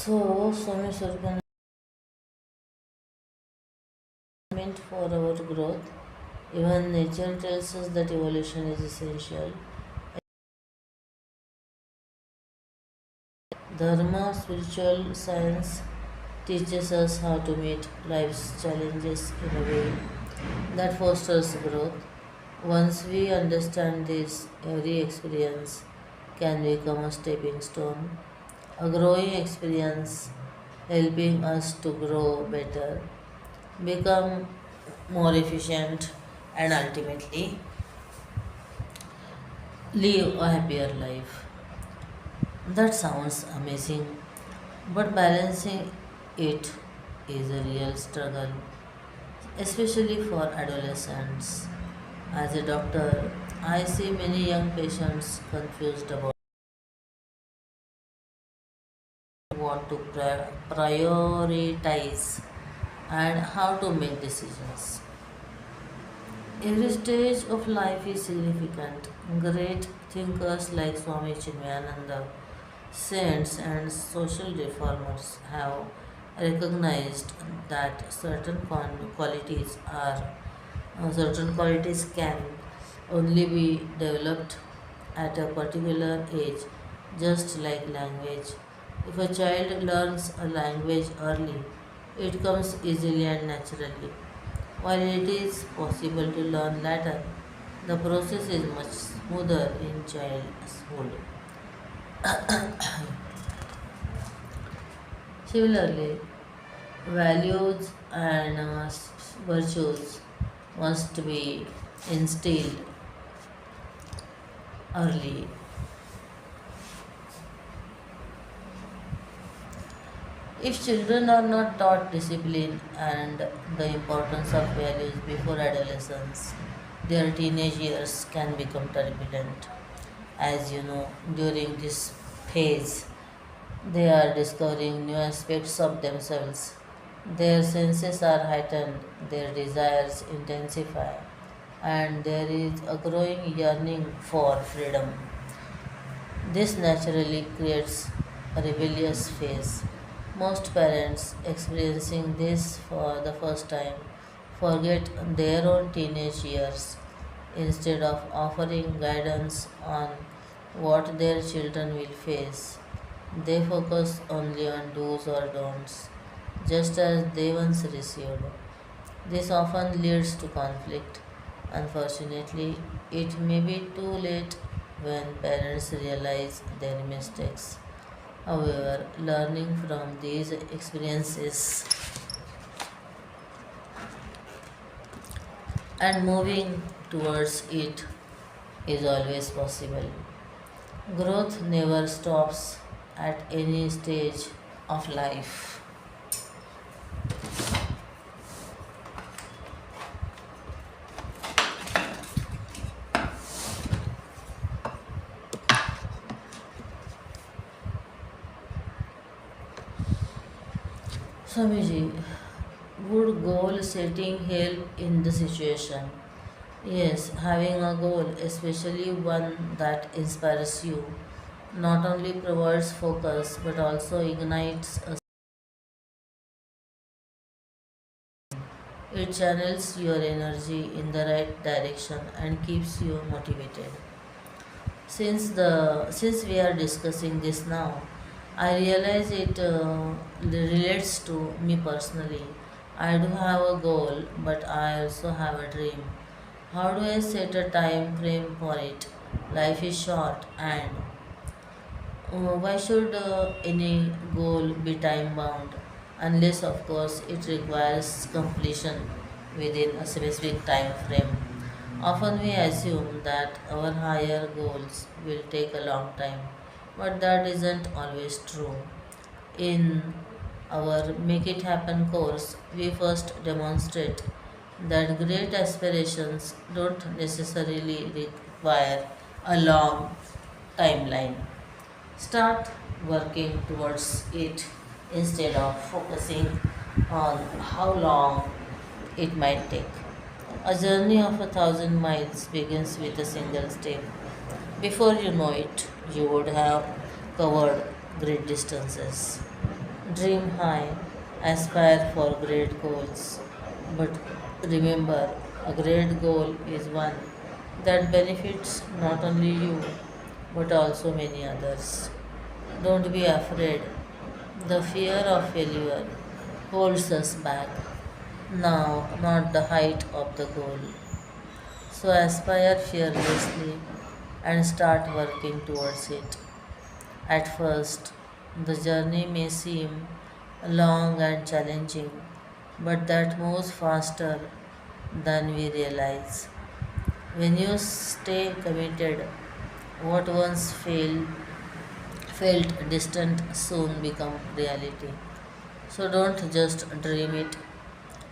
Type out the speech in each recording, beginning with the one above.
Swami Sarpan meant for our growth. Even nature tells us that evolution is essential. Dharma, spiritual science, teaches us how to meet life's challenges in a way that fosters growth. Once we understand this, every experience can become a stepping stone, a growing experience helping us to grow better, become more efficient, and ultimately live a happier life. That sounds amazing, but balancing it is a real struggle, especially for adolescents. As a doctor, I see many young patients confused about what to prioritize and how to make decisions. Every stage of life is significant. Great thinkers like Swami Chinmayananda, saints, and social reformers have recognized that certain qualities can only be developed at a particular age, just like language. If a child learns a language early, it comes easily and naturally. While it is possible to learn later, the process is much smoother in childhood. Similarly, values and virtues must be instilled early. If children are not taught discipline and the importance of values before adolescence, their teenage years can become turbulent. As you know, during this phase, they are discovering new aspects of themselves. Their senses are heightened, their desires intensify, and there is a growing yearning for freedom. This naturally creates a rebellious phase. Most parents experiencing this for the first time forget their own teenage years. Instead of offering guidance on what their children will face, they focus only on do's or don'ts, just as they once received. This often leads to conflict. Unfortunately, it may be too late when parents realize their mistakes. However, learning from these experiences and moving towards it is always possible. Growth never stops at any stage of life. Swamiji, would goal setting help in the situation? Yes, having a goal, especially one that inspires you, not only provides focus but also ignites a it channels your energy in the right direction and keeps you motivated. Since we are discussing this now, I realize it relates to me personally. I do have a goal, but I also have a dream. How do I set a time frame for it? Life is short, and why should any goal be time bound? Unless, of course, it requires completion within a specific time frame. Often we assume that our higher goals will take a long time, but that isn't always true. In our Make It Happen course, we first demonstrate that great aspirations don't necessarily require a long timeline. Start working towards it instead of focusing on how long it might take. A journey of 1,000 miles begins with a single step. Before you know it, you would have covered great distances. Dream high, aspire for great goals. But remember, a great goal is one that benefits not only you but also many others. Don't be afraid. The fear of failure holds us back. Now, not the height of the goal. So aspire fearlessly and start working towards it. At first, the journey may seem long and challenging, but that moves faster than we realize. When you stay committed, what once felt distant soon become reality. So don't just dream it,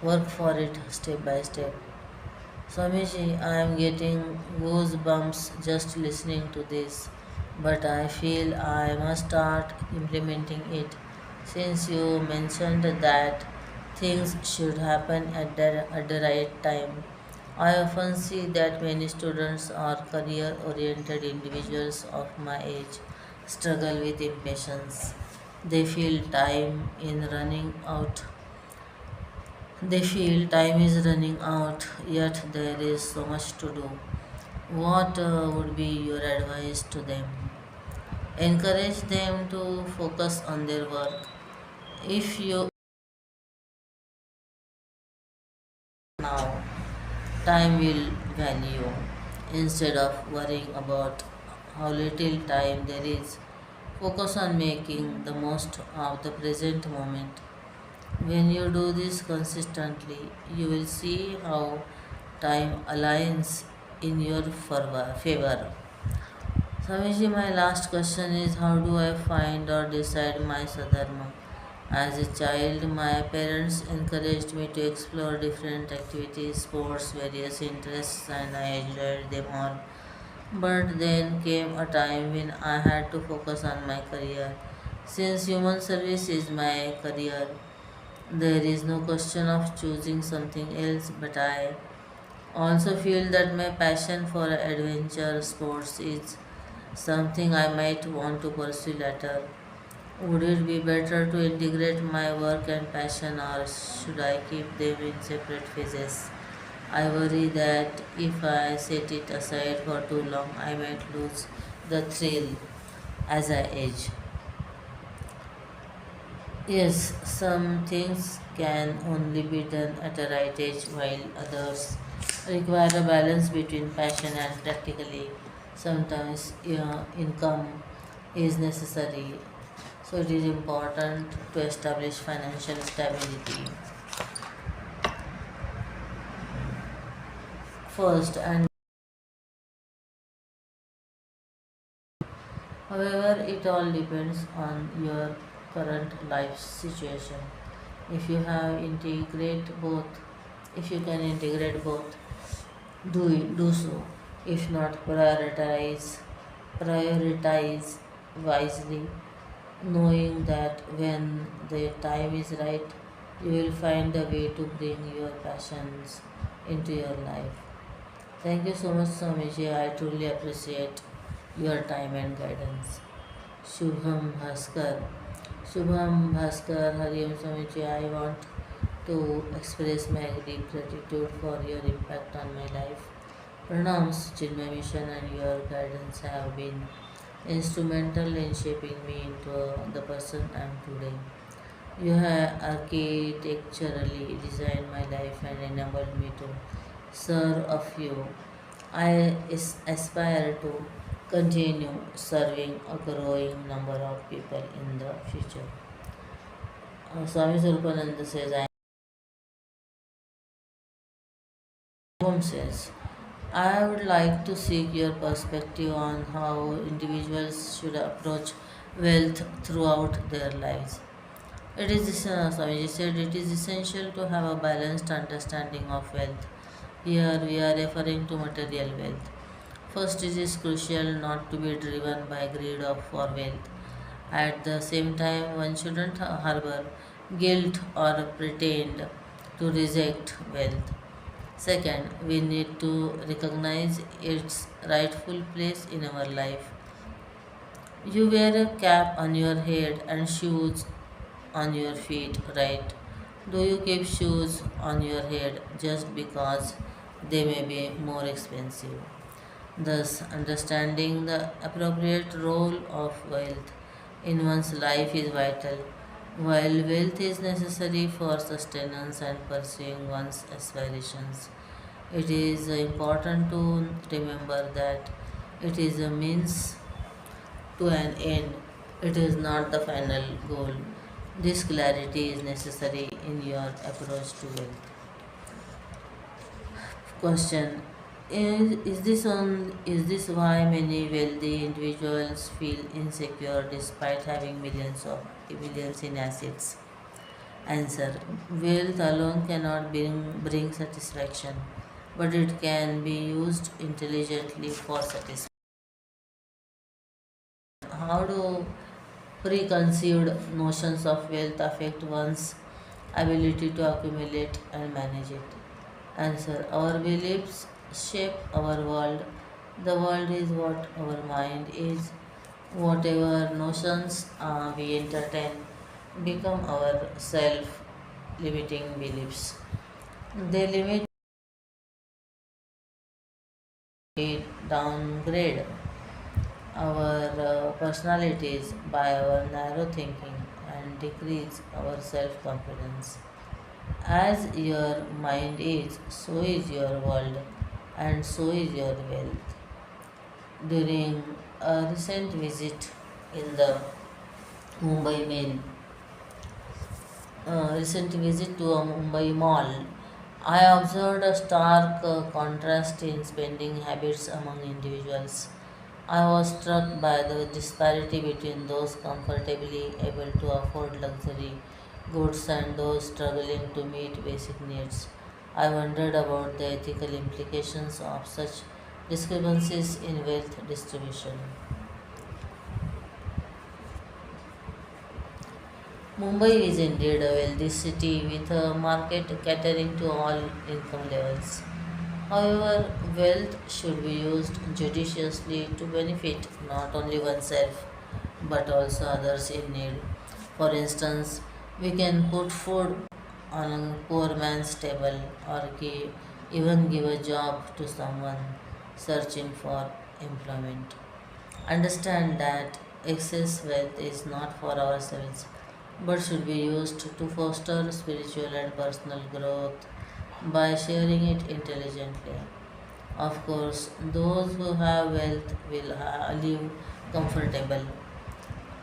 work for it step by step. Swamiji, I am getting goosebumps just listening to this, but I feel I must start implementing it. Since you mentioned that things should happen at the right time, I often see that many students or career oriented individuals of my age struggle with impatience. They feel time in running out they feel time is running out, yet there is so much to do. What would be your advice to them? Encourage them to focus on their work. If you now, time will value instead of worrying about how little time there is. Focus on making the most of the present moment. When you do this consistently, you will see how time aligns in your favor. Swamiji, my last question is, how do I find or decide my sadharma? As a child, my parents encouraged me to explore different activities, sports, various interests, and I enjoyed them all. But then came a time when I had to focus on my career. Since human service is my career, there is no question of choosing something else, but I also feel that my passion for adventure sports is something I might want to pursue later. Would it be better to integrate my work and passion, or should I keep them in separate phases? I worry that if I set it aside for too long, I might lose the thrill as I age. Yes, some things can only be done at a right age, while others require a balance between passion and practically. Sometimes income is necessary, so it is important to establish financial stability first. And however, it all depends on your current life situation. If you have integrate both, if you can integrate both, do so. If not, prioritize wisely, knowing that when the time is right, you will find a way to bring your passions into your life. Thank you so much, Swamiji. I truly appreciate your time and guidance. Shubham Bhaskar. Shubham Bhaskar, Hari Om Swamiji. I want to express my deep gratitude for your impact on my life. Pranams, Chinmay Mission, and your guidance have been instrumental in shaping me into the person I am today. You have architecturally designed my life and enabled me to serve a few. Aspire to continue serving a growing number of people in the future. Swami Surupananda says, says, I would like to seek your perspective on how individuals should approach wealth throughout their lives. Swamiji said, it is essential to have a balanced understanding of wealth. Here we are referring to material wealth. First, it is crucial not to be driven by greed of for wealth. At the same time, one shouldn't harbor guilt or pretend to reject wealth. Second, we need to recognize its rightful place in our life. You wear a cap on your head and shoes on your feet, right? Do you keep shoes on your head just because they may be more expensive? Thus, understanding the appropriate role of wealth in one's life is vital. While wealth is necessary for sustenance and pursuing one's aspirations, it is important to remember that it is a means to an end. It is not the final goal. This clarity is necessary in your approach to wealth. Question: is this why many wealthy individuals feel insecure despite having millions in assets? Answer: wealth alone cannot bring satisfaction, but it can be used intelligently for satisfaction. How do preconceived notions of wealth affect one's ability to accumulate and manage it? Answer: our beliefs shape our world. The world is what our mind is. Whatever notions we entertain become our self limiting beliefs. They limit, it downgrade our personalities by our narrow thinking and decrease our self confidence. As your mind is, so is your world, and so is your wealth. During a recent visit in the Mumbai Mail, recent visit to a Mumbai mall, I observed a stark contrast in spending habits among individuals. I was struck by the disparity between those comfortably able to afford luxury goods and those struggling to meet basic needs. I wondered about the ethical implications of such discrepancies in wealth distribution. Mumbai is indeed a wealthy city with a market catering to all income levels. However, wealth should be used judiciously to benefit not only oneself but also others in need. For instance, we can put food on a poor man's table or even give a job to someone searching for employment. Understand that excess wealth is not for ourselves but should be used to foster spiritual and personal growth by sharing it intelligently. Of course, those who have wealth will live comfortable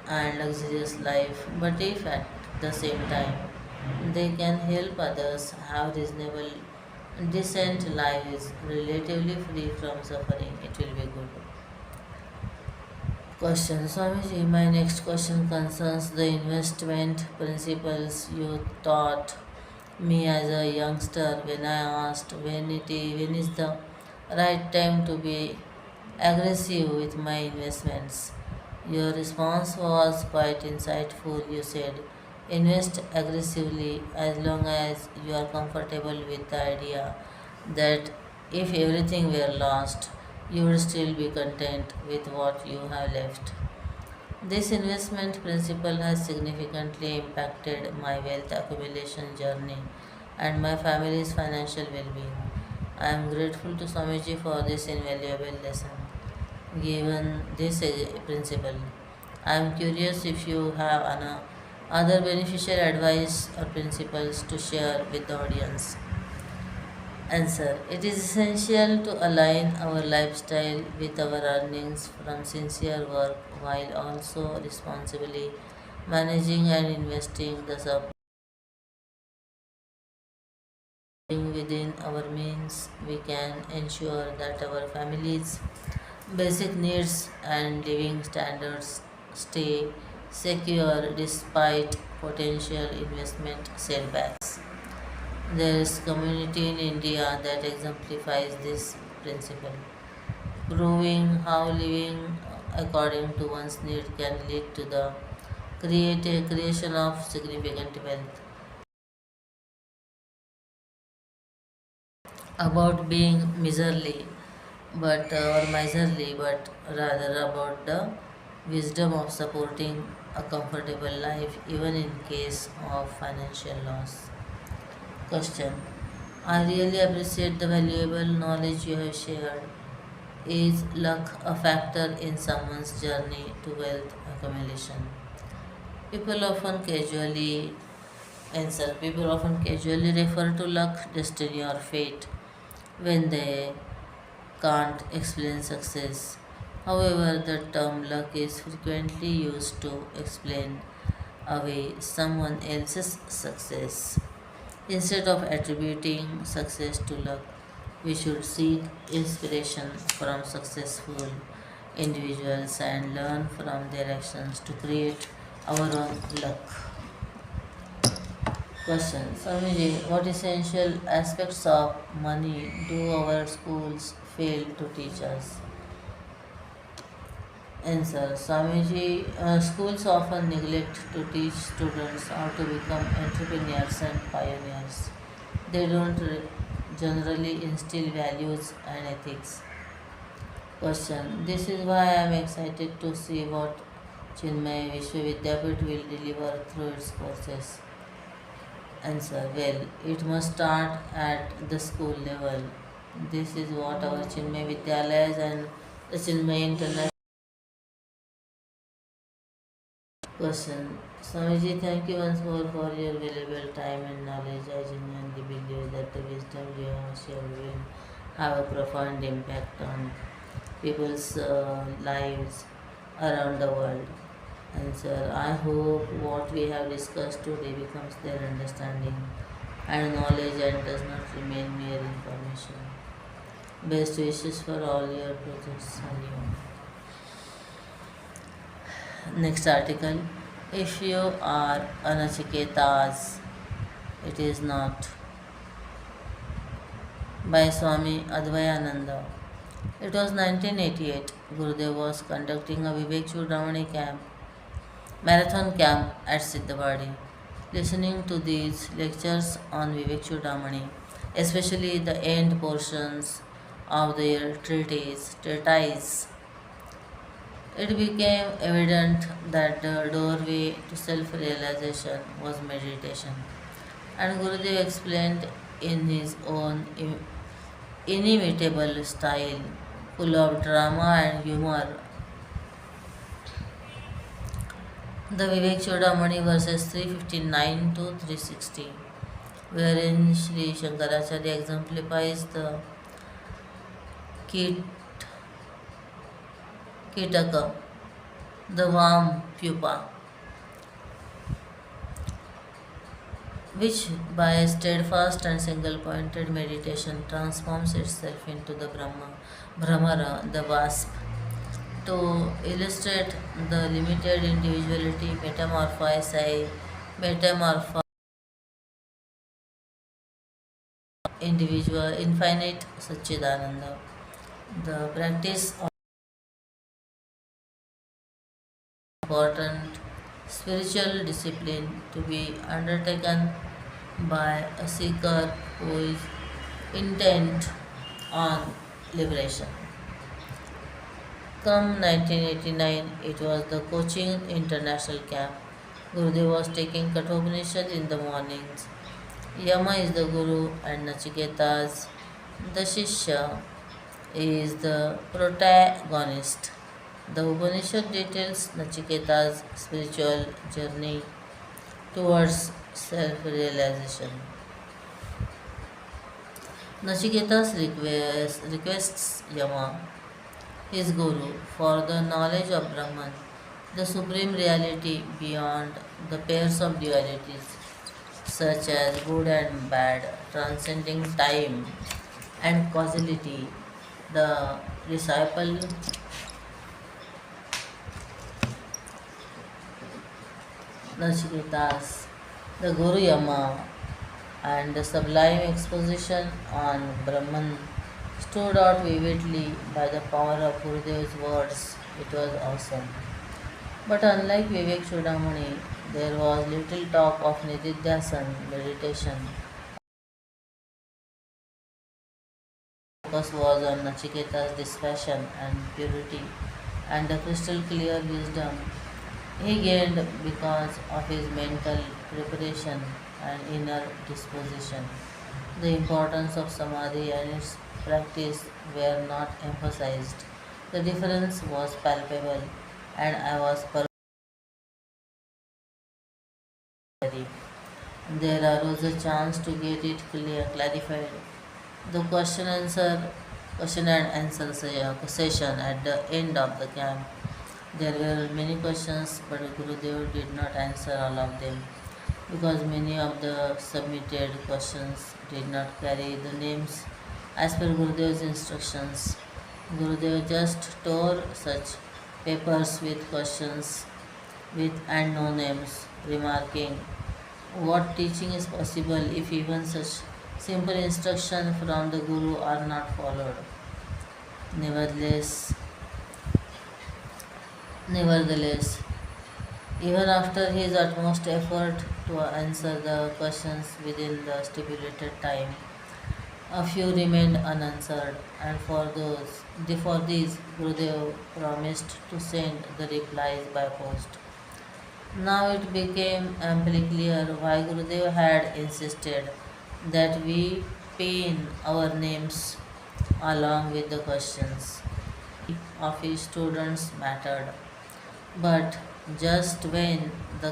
and luxurious life, but if at the same time they can help others have reasonable, decent lives relatively free from suffering, it will be good. Question: Swamiji, my next question concerns the investment principles you taught me as a youngster when I asked when is the right time to be aggressive with my investments. Your response was quite insightful. You said, invest aggressively as long as you are comfortable with the idea that if everything were lost, you would still be content with what you have left. This investment principle has significantly impacted my wealth accumulation journey and my family's financial well being. I am grateful to Swamiji for this invaluable lesson. Given this principle, I am curious if you have other beneficial advice or principles to share with the audience. Answer: it is essential to align our lifestyle with our earnings from sincere work while also responsibly managing and investing the surplus within our means. We can ensure that our families' basic needs and living standards stay secure despite potential investment setbacks. There is community in India that exemplifies this principle, proving how living according to one's need can lead to the creation of significant wealth. About being miserly, but rather about the wisdom of supporting a comfortable life even in case of financial loss. Question. I really appreciate the valuable knowledge you have shared. Is luck a factor in someone's journey to wealth accumulation? People often casually People often casually refer to luck, destiny, or fate when they can't explain success. However, the term luck is frequently used to explain away someone else's success. Instead of attributing success to luck, we should seek inspiration from successful individuals and learn from their actions to create our own luck. Question. Swamiji, what essential aspects of money do our schools fail to teach us? Answer. Swamiji, schools often neglect to teach students how to become entrepreneurs and pioneers. They don't generally instill values and ethics. Question. This is why I am excited to see what Chinmay Vishwavidyapit will deliver through its courses. Answer. Well, it must start at the school level. This is what our Chinmay Vidyalayas and the Chinmay International. Question. Swamiji, thank you once more for your valuable time and knowledge. I genuinely believe that the wisdom you have shared will have a profound impact on people's lives around the world. Answer. I hope what we have discussed today becomes their understanding and knowledge and does not remain mere information. Best wishes for all your projects, Hariom. Next article. If you are a Nachiketas, it is not. By Swami Advayananda. It was 1988. Gurudev was conducting a Vivek Chudamani marathon camp at Siddhavadi. Listening to these lectures on Vivek Chudamani, especially the end portions of their treatise, it became evident that the doorway to self realization was meditation. And Gurudev explained in his own inimitable style, full of drama and humor, the Vivek Chudamani verses 359 to 360, wherein Sri Shankaracharya exemplifies the Kit, Kitaka, the warm pupa, which by steadfast and single pointed meditation transforms itself into the Brahmara, the wasp. To illustrate the limited individuality metamorphosis individual infinite Satchidananda. The practice of important spiritual discipline to be undertaken by a seeker who is intent on liberation. Come 1989, it was the Cochin International Camp. Gurudev was taking Kathopanishad in the mornings. Yama is the Guru and Nachiketas, the Shishya, is the protagonist. The Upanishad details Nachiketa's spiritual journey towards self realization. Nachiketas requests Yama, his Guru, for the knowledge of Brahman, the supreme reality beyond the pairs of dualities, such as good and bad, transcending time and causality. The disciple Nachiketas, the Guru Yama, and the sublime exposition on Brahman stood out vividly by the power of Gurudev's words. It was awesome. But unlike Vivek Chudamani, there was little talk of Nididhyasan, meditation. Focus was on Nachiketa's dispassion and purity and the crystal clear wisdom He gained because of his mental preparation and inner disposition. The importance of samadhi and its practice were not emphasized. The difference was palpable, and I was perplexed. There arose a chance to get it clarified. The question and answer session at the end of the camp. There were many questions, but Gurudev did not answer all of them because many of the submitted questions did not carry the names as per Gurudev's instructions. Gurudev just tore such papers with questions with and no names, remarking, what teaching is possible if even such simple instruction from the Guru are not followed? Nevertheless, nevertheless, even after his utmost effort to answer the questions within the stipulated time, a few remained unanswered, and for these, Gurudev promised to send the replies by post. Now it became amply clear why Gurudev had insisted that we pin our names along with the questions of his students mattered. But just when the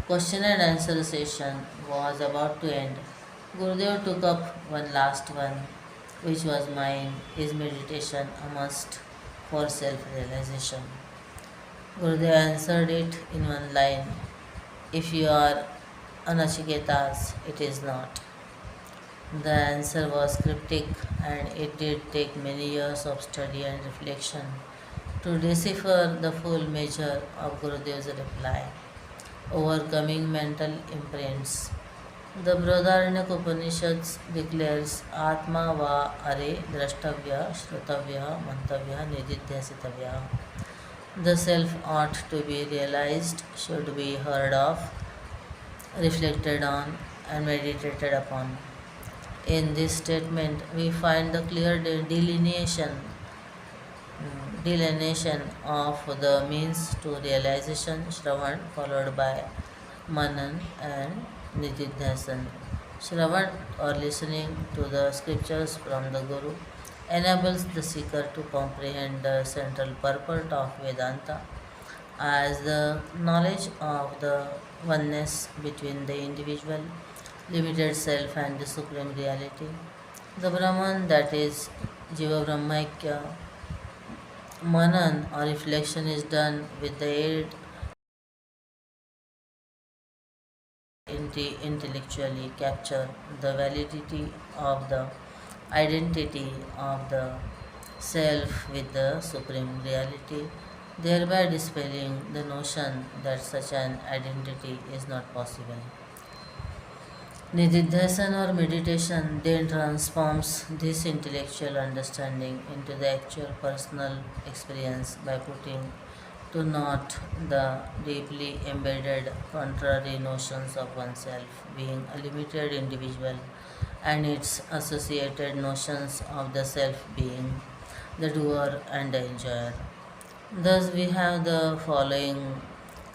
question and answer session was about to end, Gurudev took up one last one, which was mine, his meditation, a must for self realization. Gurudev answered it in one line, if you are Anachiketas, it is not. The answer was cryptic, and it did take many years of study and reflection to decipher the full measure of Gurudev's reply. Overcoming mental imprints. The Brihadaranyaka Upanishads declares Atma va are drashtavya, shrutavya, mantavya, nididhyasitavya. The self ought to be realized, should be heard of, reflected on, and meditated upon. In this statement, we find the clear delineation of the means to realization, Shravan, followed by Manan and Nididhyasan. Shravan, or listening to the scriptures from the Guru, enables the seeker to comprehend the central purport of Vedanta as the knowledge of the oneness between the individual, limited self, and the supreme reality. The Brahman, that is Jiva Brahmaikya, Manan or reflection is done with the aid intellectually capture the validity of the identity of the self with the supreme reality, thereby dispelling the notion that such an identity is not possible. Nididhyasana or meditation then transforms this intellectual understanding into the actual personal experience by putting to naught the deeply embedded contrary notions of oneself being a limited individual and its associated notions of the self being the doer and the enjoyer. Thus, we have the following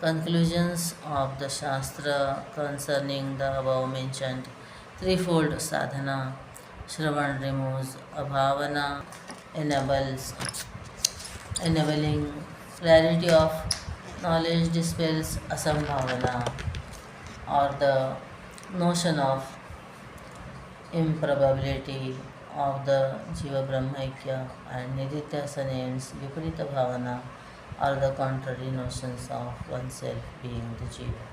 conclusions of the Shastra concerning the above mentioned threefold sadhana. Shravan removes abhavana, enables enabling clarity of knowledge, dispels asambhavana or the notion of improbability of the Jiva Brahmaikya, and Niditya ends Viparita Bhavana or the contrary notions of oneself being the Jiva.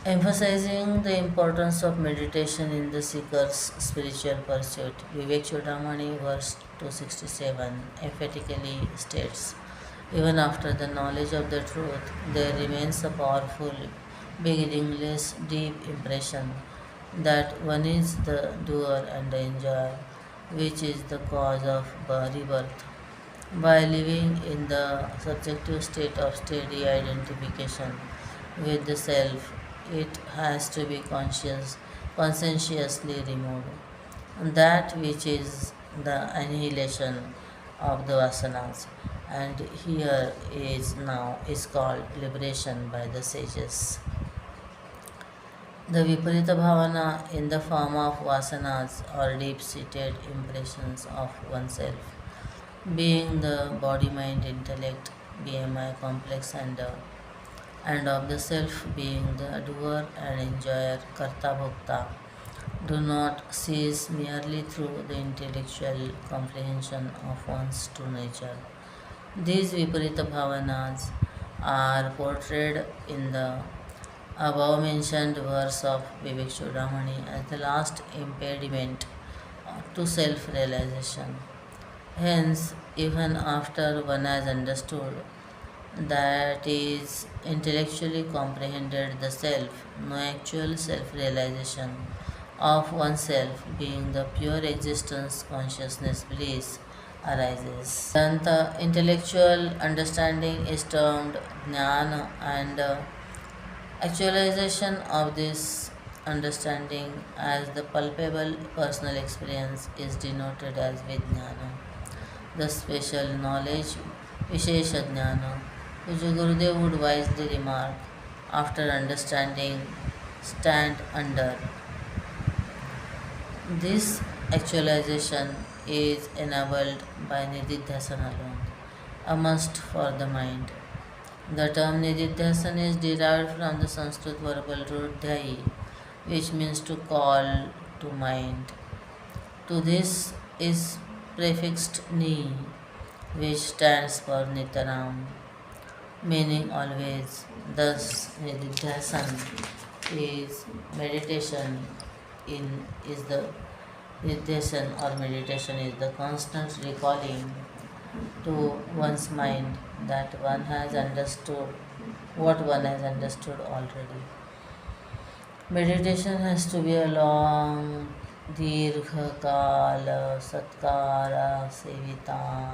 Emphasizing the importance of meditation in the seeker's spiritual pursuit, Vivek Chudamani, verse 267, emphatically states, even after the knowledge of the truth, there remains a powerful, beginningless, deep impression that one is the doer and the enjoyer, which is the cause of rebirth. By living in the subjective state of steady identification with the self, it has to be conscientiously removed. That which is the annihilation of the vasanas. and here is now is called liberation by the sages. The Viparita Bhavana in the form of vasanas or deep seated impressions of oneself, being the body, mind, intellect, BMI, complex, and of the self being the doer and enjoyer, Karta Bhokta, do not cease merely through the intellectual comprehension of one's true nature. These Viparita Bhavanas are portrayed in the above mentioned verse of Vivek Chudamani as the last impediment to self realization. Hence, even after one has understood, that is, intellectually comprehended the self, no actual self realization of oneself, being the pure existence, consciousness, bliss, arises. Then the intellectual understanding is termed jnana, and actualization of this understanding as the palpable personal experience is denoted as vijnana, the special knowledge, Vishesha Jnana, which Gurudev would wisely remark after understanding stand under. This actualization is enabled by Nididhyasan alone, a must for the mind. The term Nididhyasan is derived from the Sanskrit verbal root dhyayi, which means to call to mind. To this is prefixed ni, which stands for Nitaram, meaning always. Thus, Nididhyasan is meditation in is the Nididhyasan or meditation is the constant recalling to one's mind that one has understood what one has understood already. Meditation has to be a long, dirgha kala, satkara, sevita.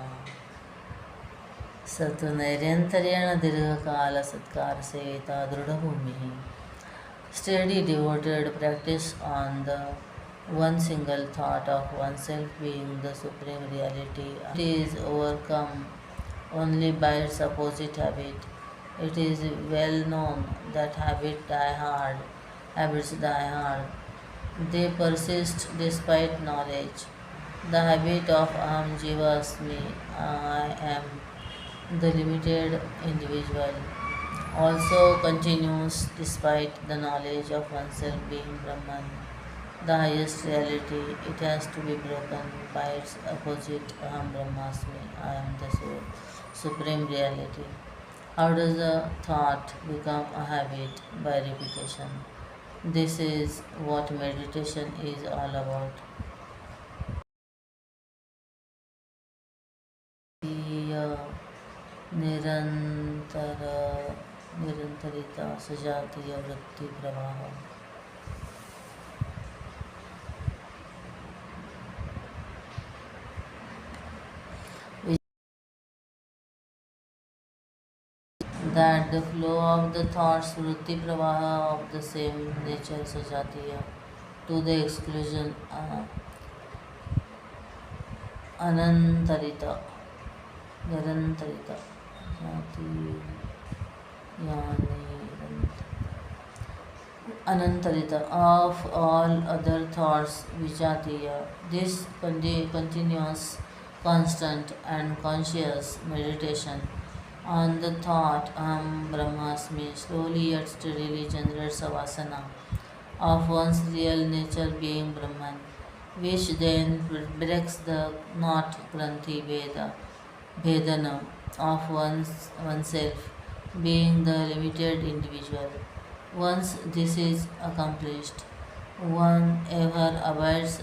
Satnairyantariana dirghakala satkar sevita drudhabhumi. Steady devoted practice on the one single thought of oneself being the supreme reality. It is overcome only by its opposite habit. It is well known that habits die hard. They persist despite knowledge. The habit of aham jivasmi, I am the limited individual, also continues despite the knowledge of oneself being Brahman, the highest reality. It has to be broken by its opposite Aham Brahmasmi, I am the soul, supreme reality. How does a thought become a habit? By repetition. This is what meditation is all about. निरंतर निरंतरिता सजातीय वृत्ति प्रवाह that the flow of the thoughts vritti pravaha of the same nature sajatiya to the exclusion anantarita nirantarita jati yani anantarita of all other thoughts vijatiya. This continuous constant and conscious meditation on the thought Aham Brahmasmi slowly yet steadily generates a vasana of one's real nature being Brahman, which then breaks the knot Granthi Vedana of oneself being the limited individual. Once this is accomplished, one ever abides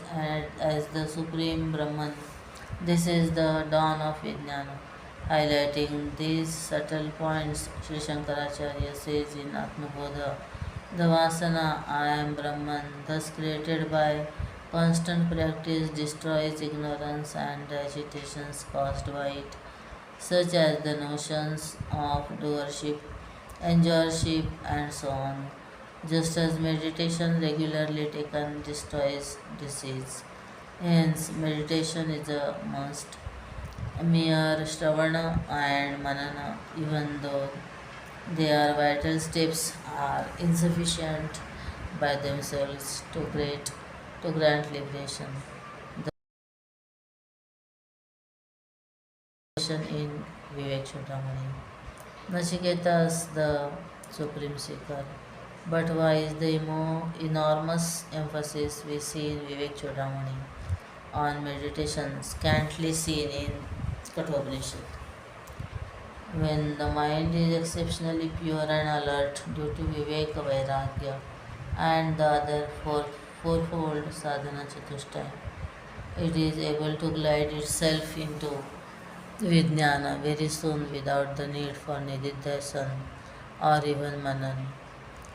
as the Supreme Brahman. This is the dawn of Vijnana. Highlighting these subtle points, Sri Shankaracharya says in Atmabodha, the Vasana, I am Brahman, thus created by constant practice, destroys ignorance and agitations caused by it, such as the notions of doership, enjoyership, and so on. Just as meditation regularly taken destroys disease. Hence, meditation is a must. Mere Shravana and Manana, even though their vital steps are insufficient by themselves to grant liberation. The liberation in Vivek Chudamani. Nachiketas, the supreme seeker. But why is the enormous emphasis we see in Vivek Chudamani on meditation scantily seen in Kathopanishad? When the mind is exceptionally pure and alert due to Viveka Vairagya and the other fourfold sadhana chatushtaya, it is able to glide itself into Vijnana very soon without the need for Nididhyasan or even Manan.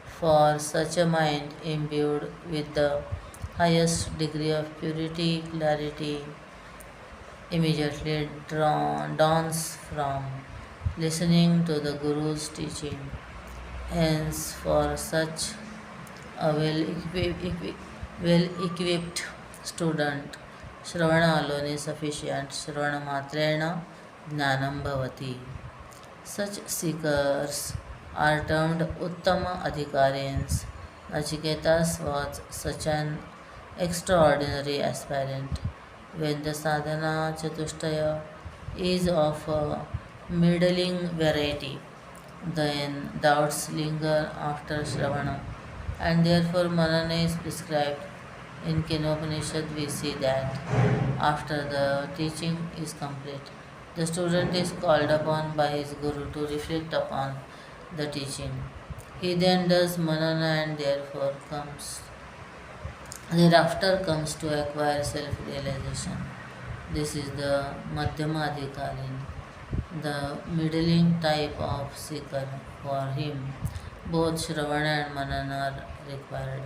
For such a mind imbued with the highest degree of purity, clarity immediately dawns from listening to the Guru's teaching. Hence, for such a well-equipped student, Shravana alone is sufficient. Shravana matrena jnanam bhavati. Such seekers are termed Uttama Adhikarins. Nachiketas was such an extraordinary aspirant. When the sadhana chatushtaya is of a middling variety, then doubts linger after Shravana, and therefore Manana is prescribed. In Kenopanishad, we see that after the teaching is complete, the student is called upon by his Guru to reflect upon the teaching. He then does Manana and thereafter comes to acquire self realization. This is the Madhyama Adhikarin, the middling type of seeker. For him, both Shravana and Manana are required.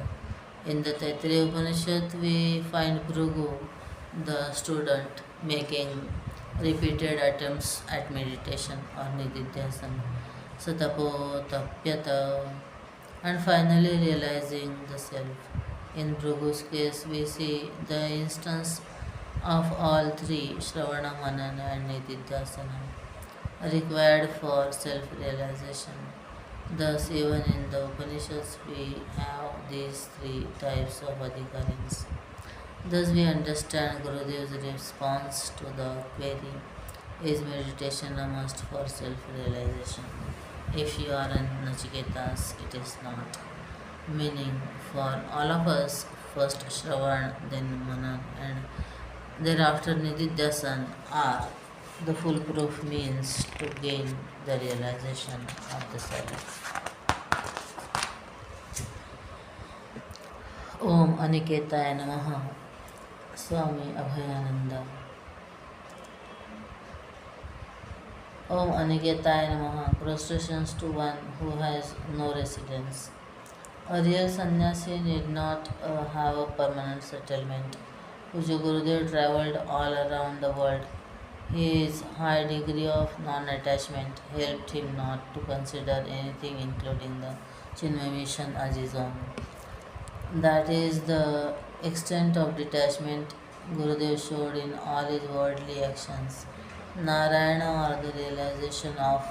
In the Taittiriya Upanishad, we find Bhrigu, the student, making repeated attempts at meditation or nididhyasana, satapo tapyata, and finally realizing the self. In Bhrigu's case, we see the instance of all three, Shravana, Manana, and nididhyasana, required for self realization. Thus, even in the Upanishads, we have these three types of adhikarins. Thus, we understand Gurudev's response to the query: is meditation a must for self realization? If you are in Nachiketas, it is not. Meaning, for all of us, first Shravan, then Manan, and thereafter Nididhyasan are the foolproof means to gain the realization of the self. Om Aniketaya Namaha. Swami Abhayananda. Om Aniketaya Namaha. Prostrations to one who has no residence. A real sannyasi need not have a permanent settlement. Puja Gurudev travelled all around the world. His high degree of non-attachment helped him not to consider anything including the Chinmay mission as his own. That is the extent of detachment Gurudev showed in all his worldly actions. Narayana, or the realization of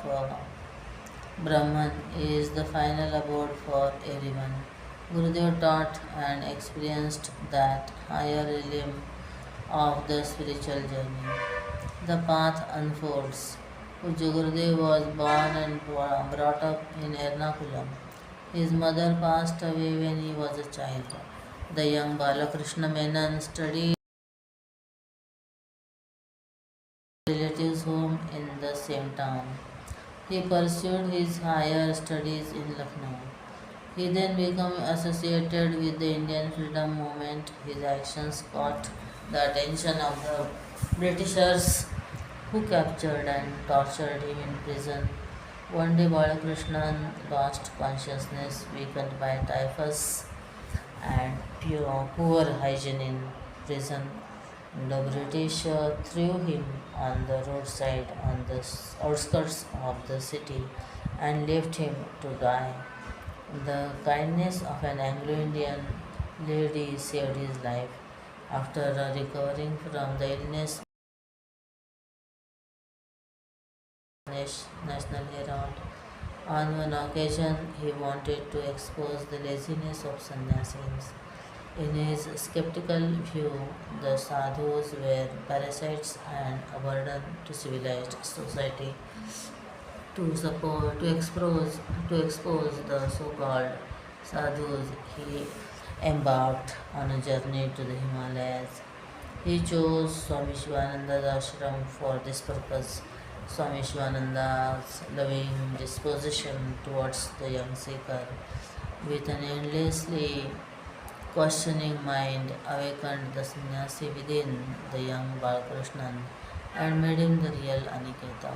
Brahman, is the final abode for everyone. Gurudev taught and experienced that higher realm of the spiritual journey. The path unfolds. Puja Gurudev was born and brought up in Ernakulam. His mother passed away when he was a child. The young Balakrishna Menon studied relatives' home in the same town. He pursued his higher studies in Lucknow. He then became associated with the Indian freedom movement. His actions caught the attention of the Britishers, who captured and tortured him in prison. One day Balakrishnan lost consciousness, weakened by typhus and poor hygiene in prison. The British threw him on the roadside on the outskirts of the city and left him to die. The kindness of an Anglo-Indian lady saved his life. After recovering from the illness, National Herald. On one occasion, he wanted to expose the laziness of sannyasis. In his skeptical view, the sadhus were parasites and a burden to civilized society. To expose the so-called sadhus, he embarked on a journey to the Himalayas. He chose Swami Shivananda's ashram for this purpose. Swami Shivananda's loving disposition towards the young seeker, with an endlessly questioning mind, awakened the sannyasi within the young Balakrishnan and made him the real Aniketa.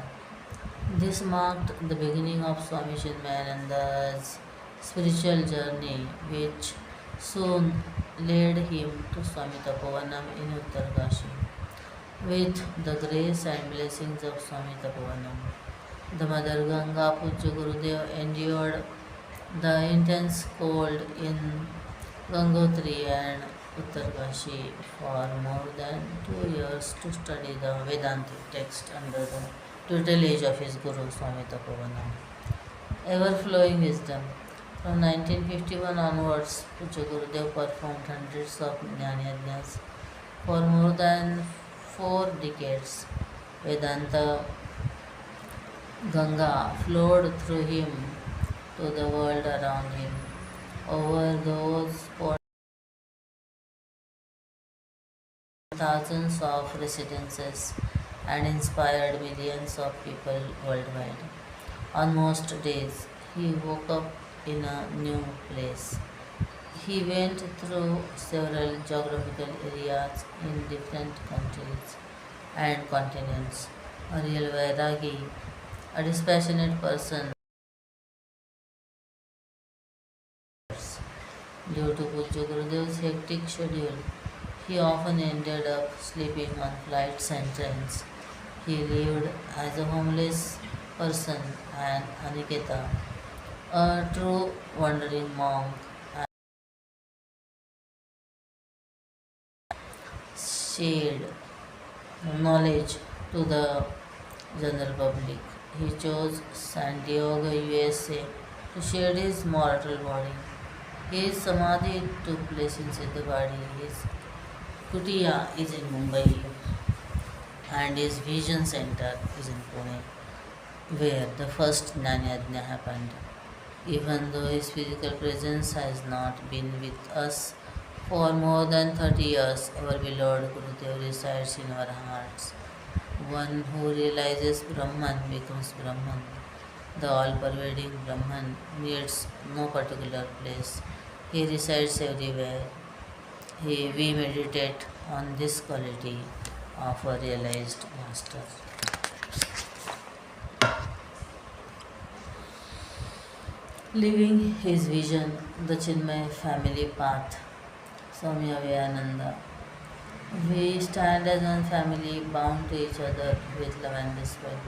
This marked the beginning of Swami Chinmayananda's spiritual journey, which soon led him to Swami Tapovanam in Uttarkashi. With the grace and blessings of Swami Tapovanam, the Mother Ganga Pujya Gurudev endured the intense cold in Gangotri and Uttarkashi for more than 2 years to study the Vedantic text under the tutelage of his Guru Swami Tapovanam. Ever flowing wisdom. From 1951 onwards, Pujya Gurudev performed hundreds of jnana for more than 4 decades. Vedanta Ganga flowed through him to the world around him. Over those thousands of residences and inspired millions of people worldwide. On most days, he woke up in a new place. He went through several geographical areas in different countries and continents. A real Vairagi, a dispassionate person. Due to Pujya Gurudev's hectic schedule, he often ended up sleeping on flights and trains. He lived as a homeless person and Aniketa, a true wandering monk, and shared knowledge to the general public. He chose San Diego, USA to shed his mortal body. His samadhi took place in Siddhagadi. His kutia is in Mumbai and his vision center is in Pune, where the first Jnana happened. Even though his physical presence has not been with us for more than 30 years, our beloved Gurudev resides in our hearts. One who realizes Brahman becomes Brahman. The all-pervading Brahman needs no particular place. He resides everywhere. We meditate on this quality of a realized master. Living his vision, the Chinmay family path, Swami Aviyananda. We stand as one family bound to each other with love and respect.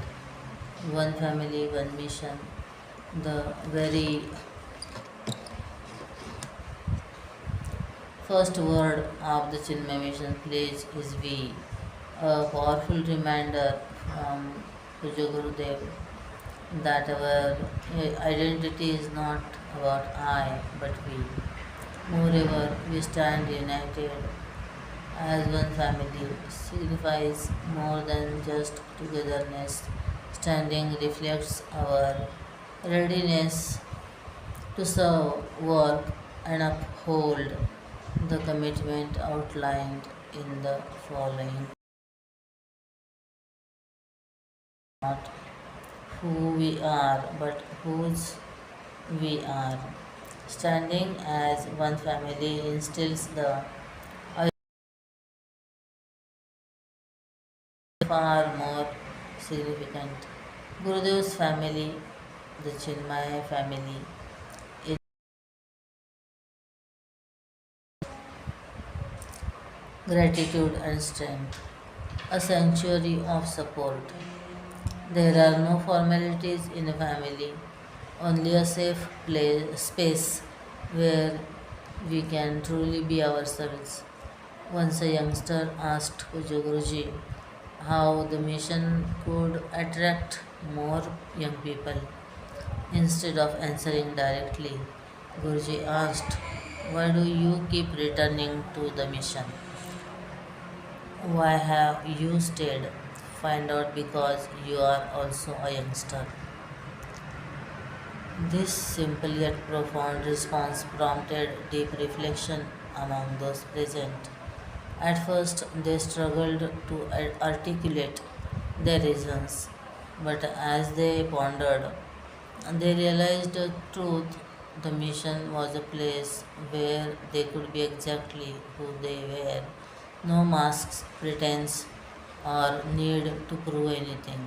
One family, one mission. The very first word of the Chinmay mission pledge is we, a powerful reminder from Puja Gurudev that our identity is not about I but we. Moreover, we stand united as one family signifies more than just togetherness. Standing reflects our readiness to serve, work, and uphold the commitment outlined in the following. Not who we are, but whose we are. Standing as one family instills the far more significant. Gurudev's family, the Chinmaya family, is gratitude and strength, a sanctuary of support. There are no formalities in a family, only a safe space where we can truly be ourselves. Once a youngster asked Puja Guruji, how the mission could attract more young people. Instead of answering directly, Guruji asked, "Why do you keep returning to the mission? Why have you stayed? Find out because you are also a youngster." This simple yet profound response prompted deep reflection among those present. At first, they struggled to articulate their reasons, but as they pondered, they realized the truth. The mission was a place where they could be exactly who they were. No masks, pretense, or need to prove anything.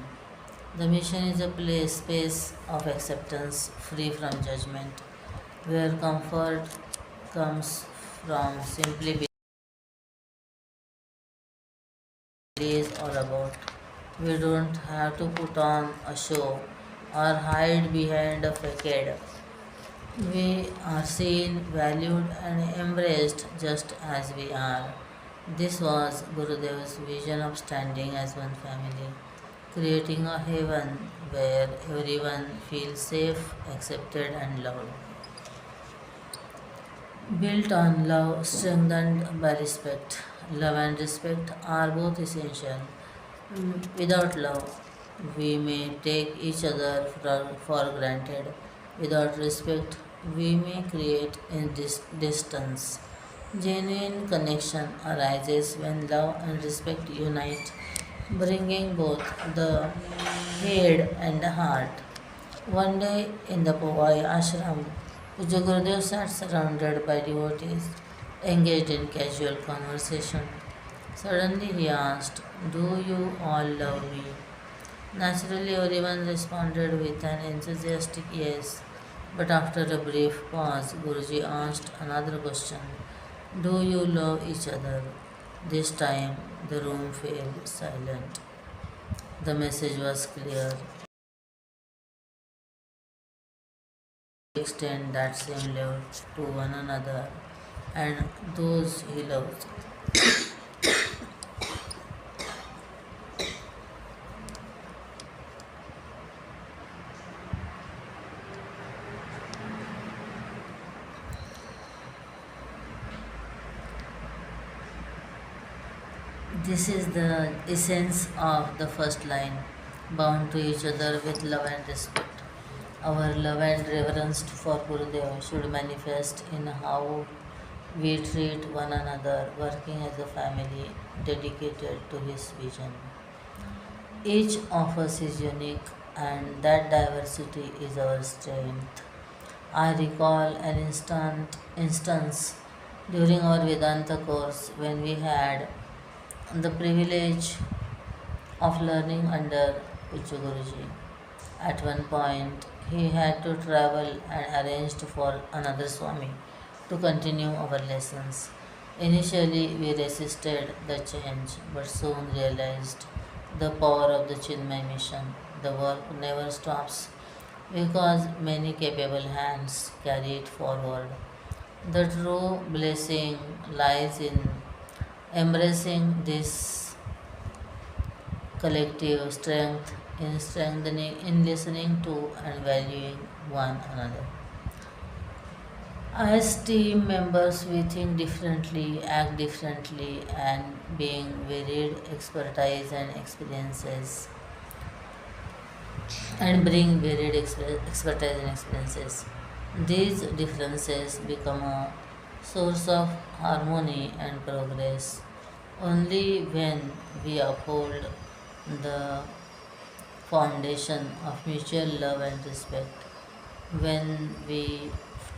The mission is a place, space of acceptance, free from judgment, where comfort comes from simply being is all about. We don't have to put on a show or hide behind a facade. We are seen, valued, and embraced just as we are. This was Gurudev's vision of standing as one family, creating a haven where everyone feels safe, accepted, and loved. Built on love, strengthened by respect. Love and respect are both essential. Without love, we may take each other for granted. Without respect, we may create distance. Genuine connection arises when love and respect unite, bringing both the head and the heart. One day in the Powai ashram, Puja Gurudev sat surrounded by devotees engaged in casual conversation. Suddenly he asked, "Do you all love me?" Naturally, everyone responded with an enthusiastic yes. But after a brief pause, Guruji asked another question: "Do you love each other?" This time, the room fell silent. The message was clear: extend that same love to one another and those he loves. This is the essence of the first line, bound to each other with love and respect. Our love and reverence for Gurudev should manifest in how we treat one another, working as a family dedicated to his vision. Each of us is unique, and that diversity is our strength. I recall an instance during our Vedanta course when we had the privilege of learning under Puchu Guruji. At one point, he had to travel and arranged for another Swami to continue our lessons. Initially, we resisted the change but soon realized the power of the Chinmay mission. The work never stops because many capable hands carry it forward. The true blessing lies in embracing this collective strength, in strengthening, in listening to and valuing one another. As team members, we think differently, act differently, and being varied expertise and experiences, and bring varied expertise and experiences. These differences become a source of harmony and progress only when we uphold the foundation of mutual love and respect. When we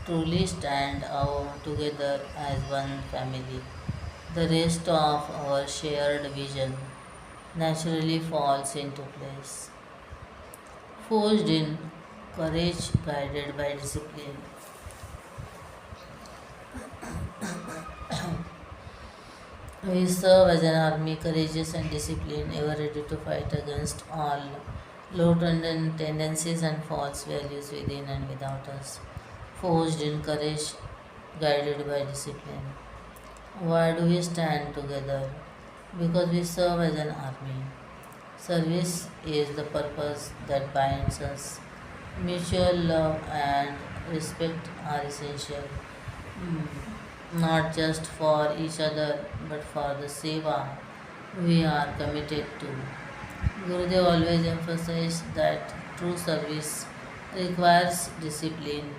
truly stand out together as one family, the rest of our shared vision naturally falls into place. Forged in courage, guided by discipline, we serve as an army, courageous and disciplined, ever ready to fight against all low tendencies and false values within and without us. Forged in courage, guided by discipline. Why do we stand together? Because we serve as an army. Service is the purpose that binds us. Mutual love and respect are essential, mm, not just for each other but for the seva we are committed to. Gurudev always emphasized that true service requires discipline.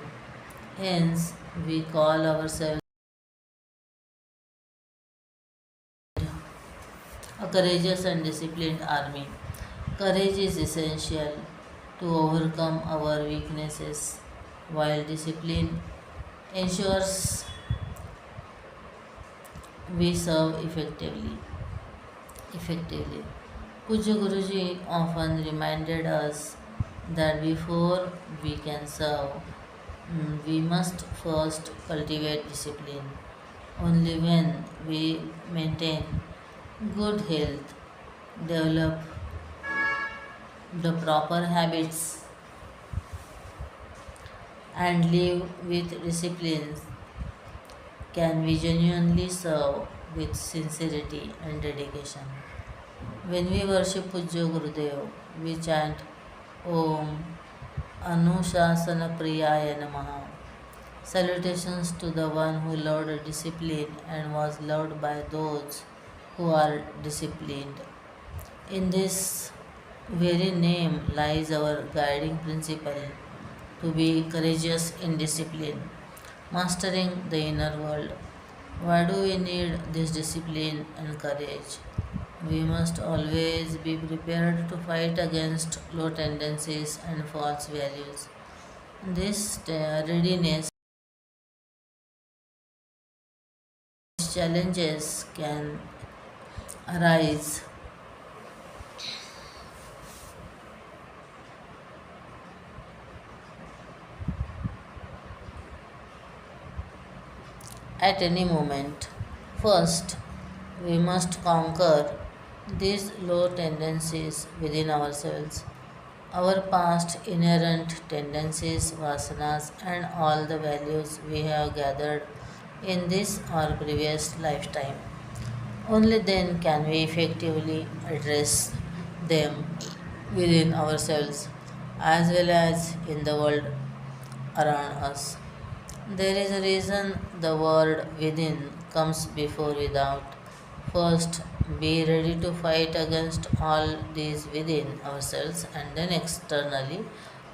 Hence, we call ourselves a courageous and disciplined army. Courage is essential to overcome our weaknesses, while discipline ensures we serve effectively. Puja Guruji often reminded us that before we can serve, we must first cultivate discipline. Only when we maintain good health, develop the proper habits, and live with discipline can we genuinely serve with sincerity and dedication. When we worship Pujya Gurudev, we chant Om Anushasana Priyaya Namaha. Salutations to the one who loved discipline and was loved by those who are disciplined. In this very name lies our guiding principle to be courageous in discipline, mastering the inner world. Why do we need this discipline and courage? We must always be prepared to fight against low tendencies and false values. This readiness challenges can arise at any moment. First, we must conquer these low tendencies within ourselves. Our past inherent tendencies, vasanas, and all the values we have gathered in this or previous lifetime. Only then can we effectively address them within ourselves as well as in the world around us. There is a reason the word within comes before without. First, be ready to fight against all these within ourselves and then externally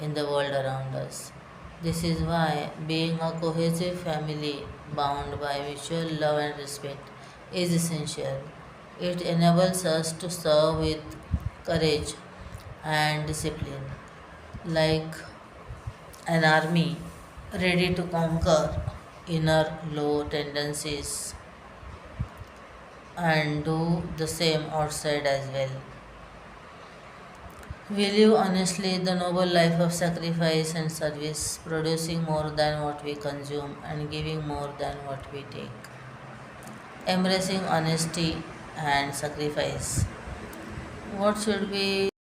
in the world around us. This is why being a cohesive family bound by mutual love and respect is essential. It enables us to serve with courage and discipline, like an army ready to conquer inner low tendencies and do the same outside as well. We live honestly the noble life of sacrifice and service, producing more than what we consume and giving more than what we take. Embracing honesty and sacrifice. What should we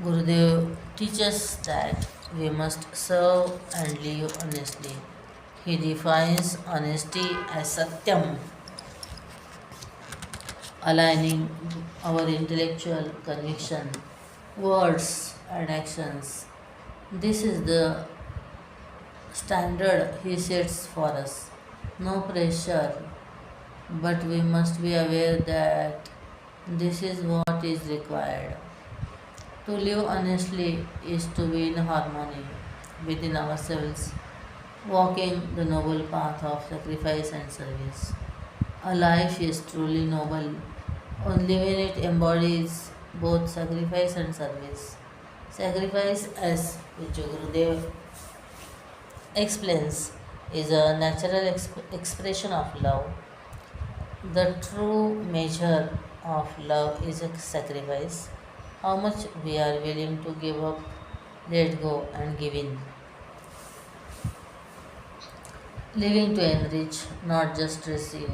Gurudev teaches that we must serve and live honestly. He defines honesty as satyam, aligning our intellectual conviction, words, and actions. This is the standard he sets for us. No pressure, but we must be aware that this is what is required. To live honestly is to be in harmony within ourselves, walking the noble path of sacrifice and service. A life is truly noble only when it embodies both sacrifice and service. Sacrifice, as Vijay Gurudev explains, is a natural expression of love. The true measure of love is a sacrifice. How much we are willing to give up, let go, and give in. Living to enrich, not just receive.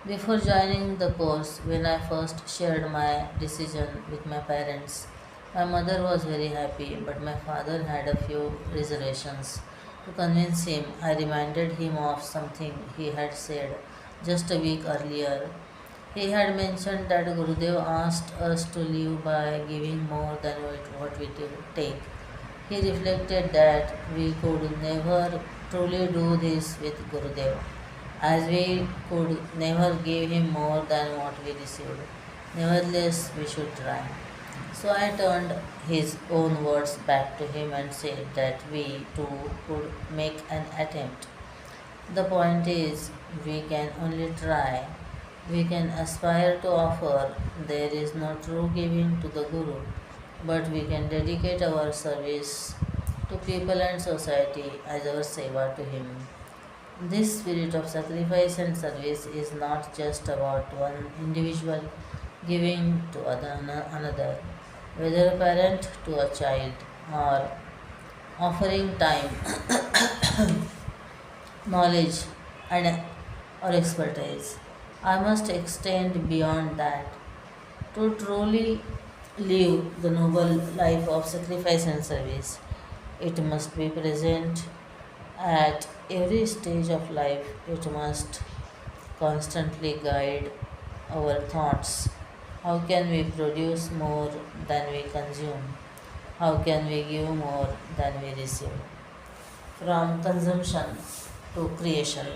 Before joining the course, when I first shared my decision with my parents, my mother was very happy, but my father had a few reservations. To convince him, I reminded him of something he had said just a week earlier. He had mentioned that Gurudev asked us to live by giving more than what we take. He reflected that we could never truly do this with Gurudev, as we could never give him more than what we received. Nevertheless, we should try. So I turned his own words back to him and said that we too could make an attempt. The point is, we can only try. We can aspire to offer. There is no true giving to the Guru, but we can dedicate our service to people and society as our seva to him. This spirit of sacrifice and service is not just about one individual giving to another, whether a parent to a child or offering time, knowledge, and or expertise. I must extend beyond that to truly live the noble life of sacrifice and service. It must be present at every stage of life. It must constantly guide our thoughts. How can we produce more than we consume? How can we give more than we receive? From consumption to creation.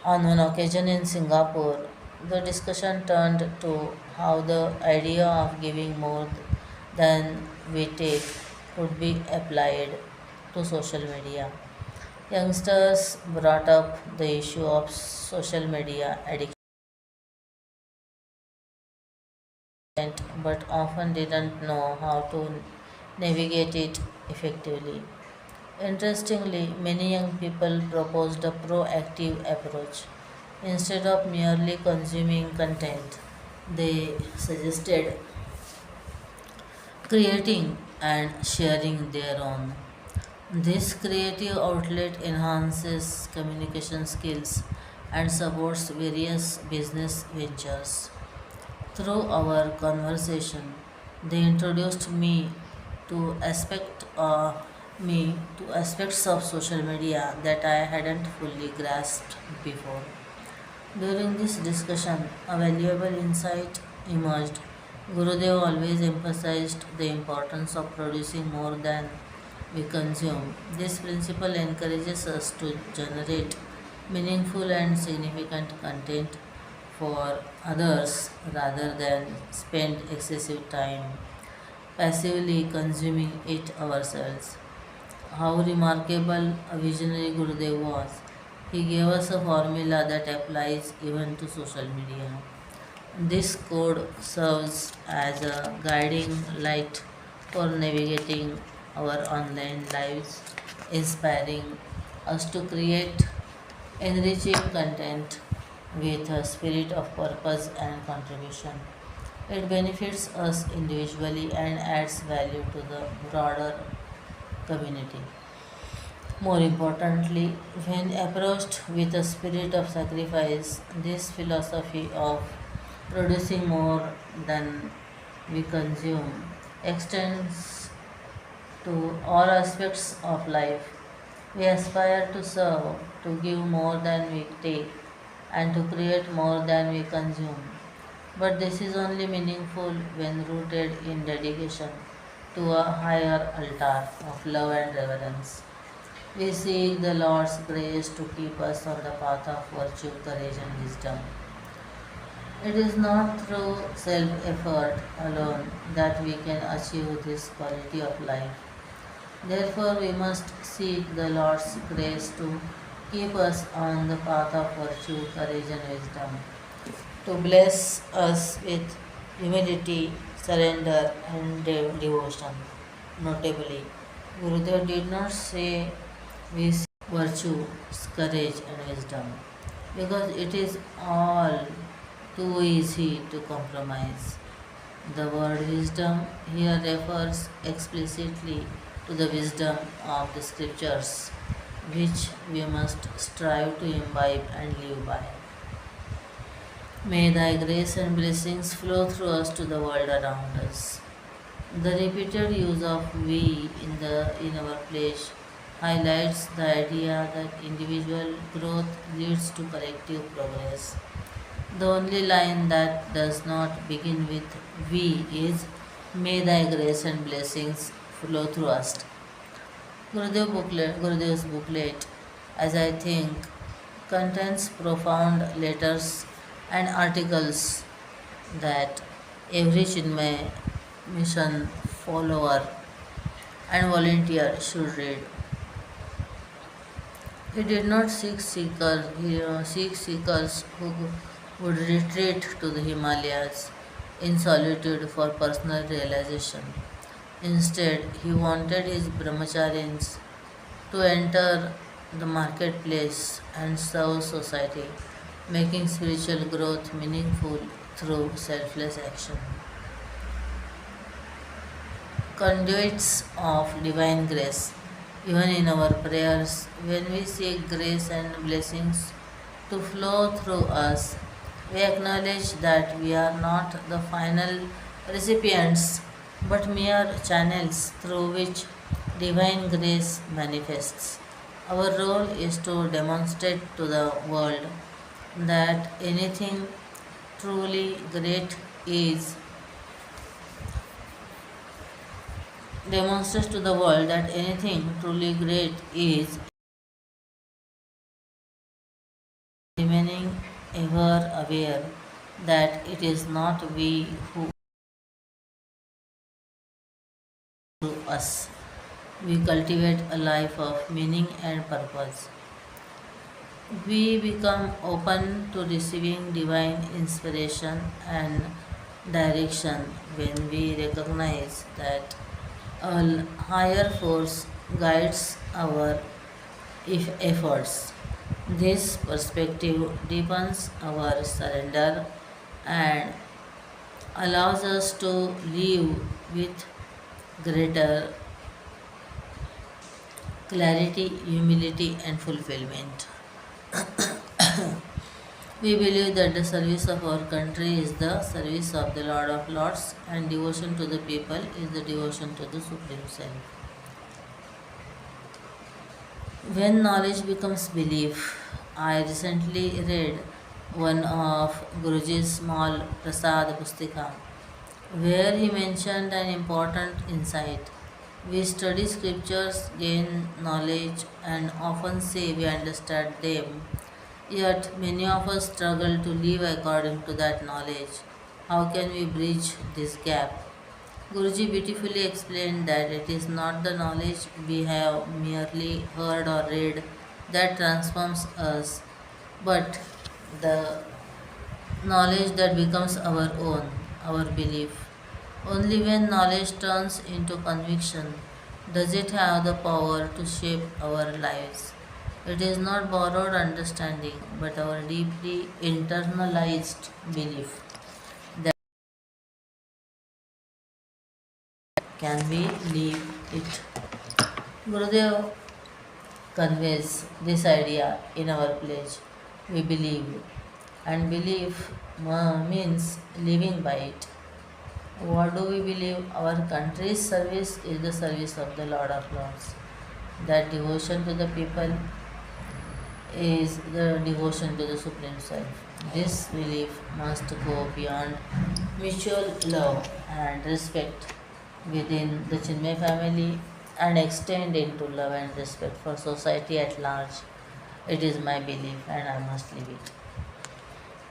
On one occasion in Singapore, the discussion turned to how the idea of giving more than we take could be applied to social media. Youngsters brought up the issue of social media addiction but often didn't know how to navigate it effectively. Interestingly, many young people proposed a proactive approach. Instead of merely consuming content, they suggested creating and sharing their own. This creative outlet enhances communication skills and supports various business ventures. Through our conversation, they introduced me to aspects of social media that I hadn't fully grasped before. During this discussion, a valuable insight emerged. Gurudev always emphasized the importance of producing more than we consume. This principle encourages us to generate meaningful and significant content for others rather than spend excessive time passively consuming it ourselves. How remarkable a visionary Gurudev was. He gave us a formula that applies even to social media. This code serves as a guiding light for navigating our online lives, inspiring us to create enriching content with a spirit of purpose and contribution. It benefits us individually and adds value to the broader community. More importantly, when approached with a spirit of sacrifice, this philosophy of producing more than we consume extends to all aspects of life. We aspire to serve, to give more than we take, and to create more than we consume. But this is only meaningful when rooted in dedication to a higher altar of love and reverence. We seek the Lord's grace to keep us on the path of virtue, courage, and wisdom. It is not through self effort alone that we can achieve this quality of life. Therefore, we must seek the Lord's grace to keep us on the path of virtue, courage, and wisdom, to bless us with humility, surrender, and devotion. Notably, Gurudev did not say we seek virtue, courage, and wisdom because it is all too easy to compromise. The word wisdom here refers explicitly to the wisdom of the scriptures, which we must strive to imbibe and live by. May thy grace and blessings flow through us to the world around us. The repeated use of we in our pledge highlights the idea that individual growth leads to collective progress. The only line that does not begin with "we" is "May thy grace and blessings flow through us." Gurudev's booklet, as I think, contains profound letters and articles that every Chinmay mission follower and volunteer should read. He did not seek seekers who would retreat to the Himalayas in solitude for personal realization. Instead, he wanted his brahmacharins to enter the marketplace and serve society, making spiritual growth meaningful through selfless action. Conduits of divine grace. Even in our prayers, when we seek grace and blessings to flow through us, we acknowledge that we are not the final recipients but mere channels through which divine grace manifests. Our role is to demonstrate to the world that anything truly great is demonstrates to the world that anything truly great is remaining ever aware that it is not we who do us. We cultivate a life of meaning and purpose. We become open to receiving divine inspiration and direction when we recognize that a higher force guides our efforts. This perspective deepens our surrender and allows us to live with greater clarity, humility, and fulfillment. We believe that the service of our country is the service of the Lord of Lords, and devotion to the people is the devotion to the Supreme Self. When knowledge becomes belief, I recently read one of Guruji's small Prasad Pustika, where he mentioned an important insight. We study scriptures, gain knowledge, and often say we understand them, yet many of us struggle to live according to that knowledge. How can we bridge this gap? Guruji beautifully explained that it is not the knowledge we have merely heard or read that transforms us, but the knowledge that becomes our own, our belief. Only when knowledge turns into conviction does it have the power to shape our lives. It is not borrowed understanding, but our deeply internalized belief that can we live it. Gurudev conveys this idea in our pledge. We believe, and belief means living by it. What do we believe? Our country's service is the service of the Lord of Lords. That devotion to the people is the devotion to the Supreme Self. This belief must go beyond mutual love and respect within the Chinmay family and extend into love and respect for society at large. It is my belief and I must live it.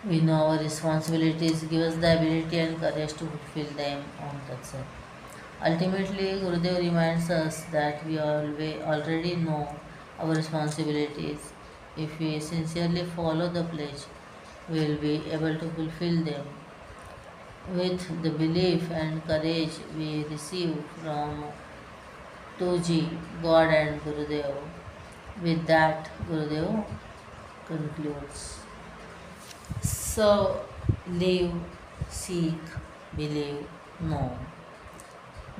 We know our responsibilities, give us the ability and courage to fulfill them on that side. Ultimately, Gurudev reminds us that we already know our responsibilities. If we sincerely follow the pledge, we will be able to fulfill them with the belief and courage we receive from 2G, God and Gurudev. With that, Gurudev concludes. So, live, seek, believe, know.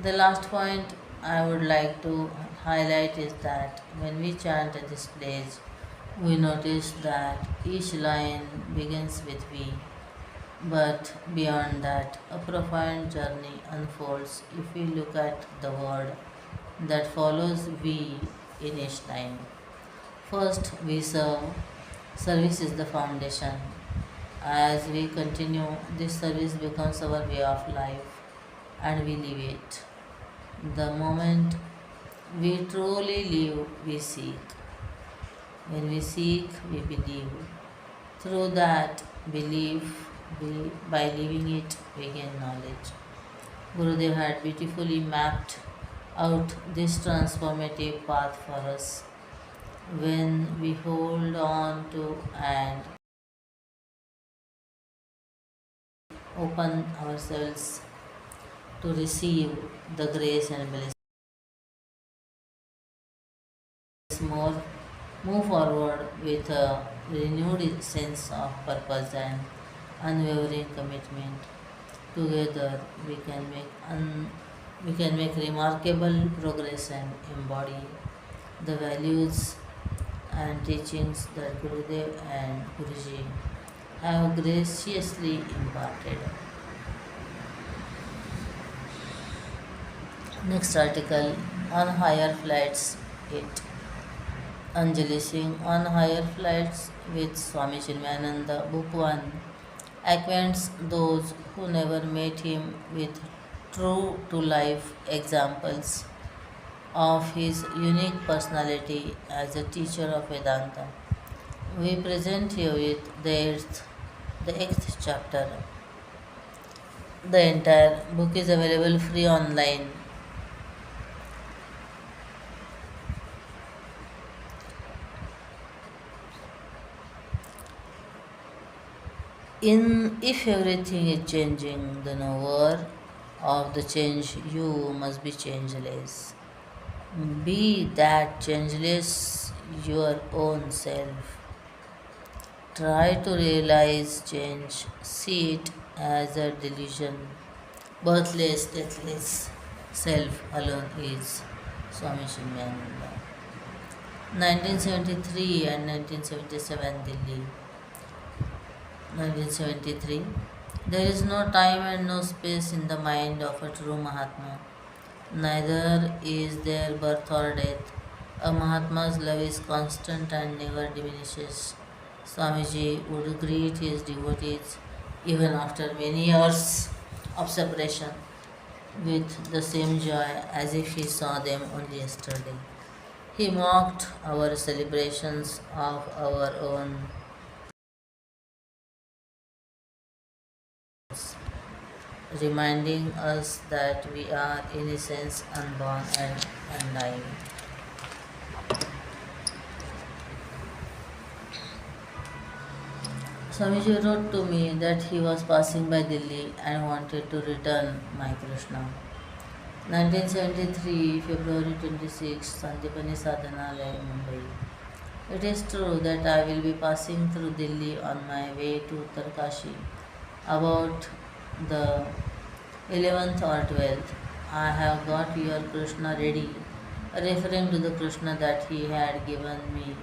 The last point I would like to highlight is that when we chant at this place, we notice that each line begins with we, but beyond that, a profound journey unfolds if we look at the word that follows we. in each line. First, we serve. Service is the foundation. As we continue, this service becomes our way of life and we live it. The moment we truly live, we seek. When we seek, we believe. Through that belief, by living it, we gain knowledge. Gurudev had beautifully mapped out this transformative path for us. When we hold on to and open ourselves to receive the grace and bliss, more move forward with a renewed sense of purpose and unwavering commitment. Together, we can make remarkable progress and embody the values and teachings that Gurudev and Guruji have graciously imparted. Next article on higher flights 8. Anjali Singh on higher flights with Swami Chinmayananda, Book 1, acquaints those who never met him with true to life examples of his unique personality as a teacher of Vedanta. We present here with the eighth chapter. The entire book is available free online. In if everything is changing, the knower of the change you must be changeless. Be that changeless your own self. Try to realize change. See it as a delusion. Birthless, deathless self alone is Swami Chinmayananda. 1973 and 1977 Delhi. 1973. There is no time and no space in the mind of a true Mahatma. Neither is there birth or death. A Mahatma's love is constant and never diminishes. Swamiji would greet his devotees even after many years of separation with the same joy as if he saw them only yesterday. He mocked our celebrations of our own, reminding us that we are in essence unborn and undying. Swamiji wrote to me that he was passing by Delhi and wanted to return my Krishna. 1973, February 26, Sandipani Sadhanalaya, Mumbai. It is true that I will be passing through Delhi on my way to Uttarkashi about the 11th or 12th. I have got your Krishna ready, referring to the Krishna that he had given me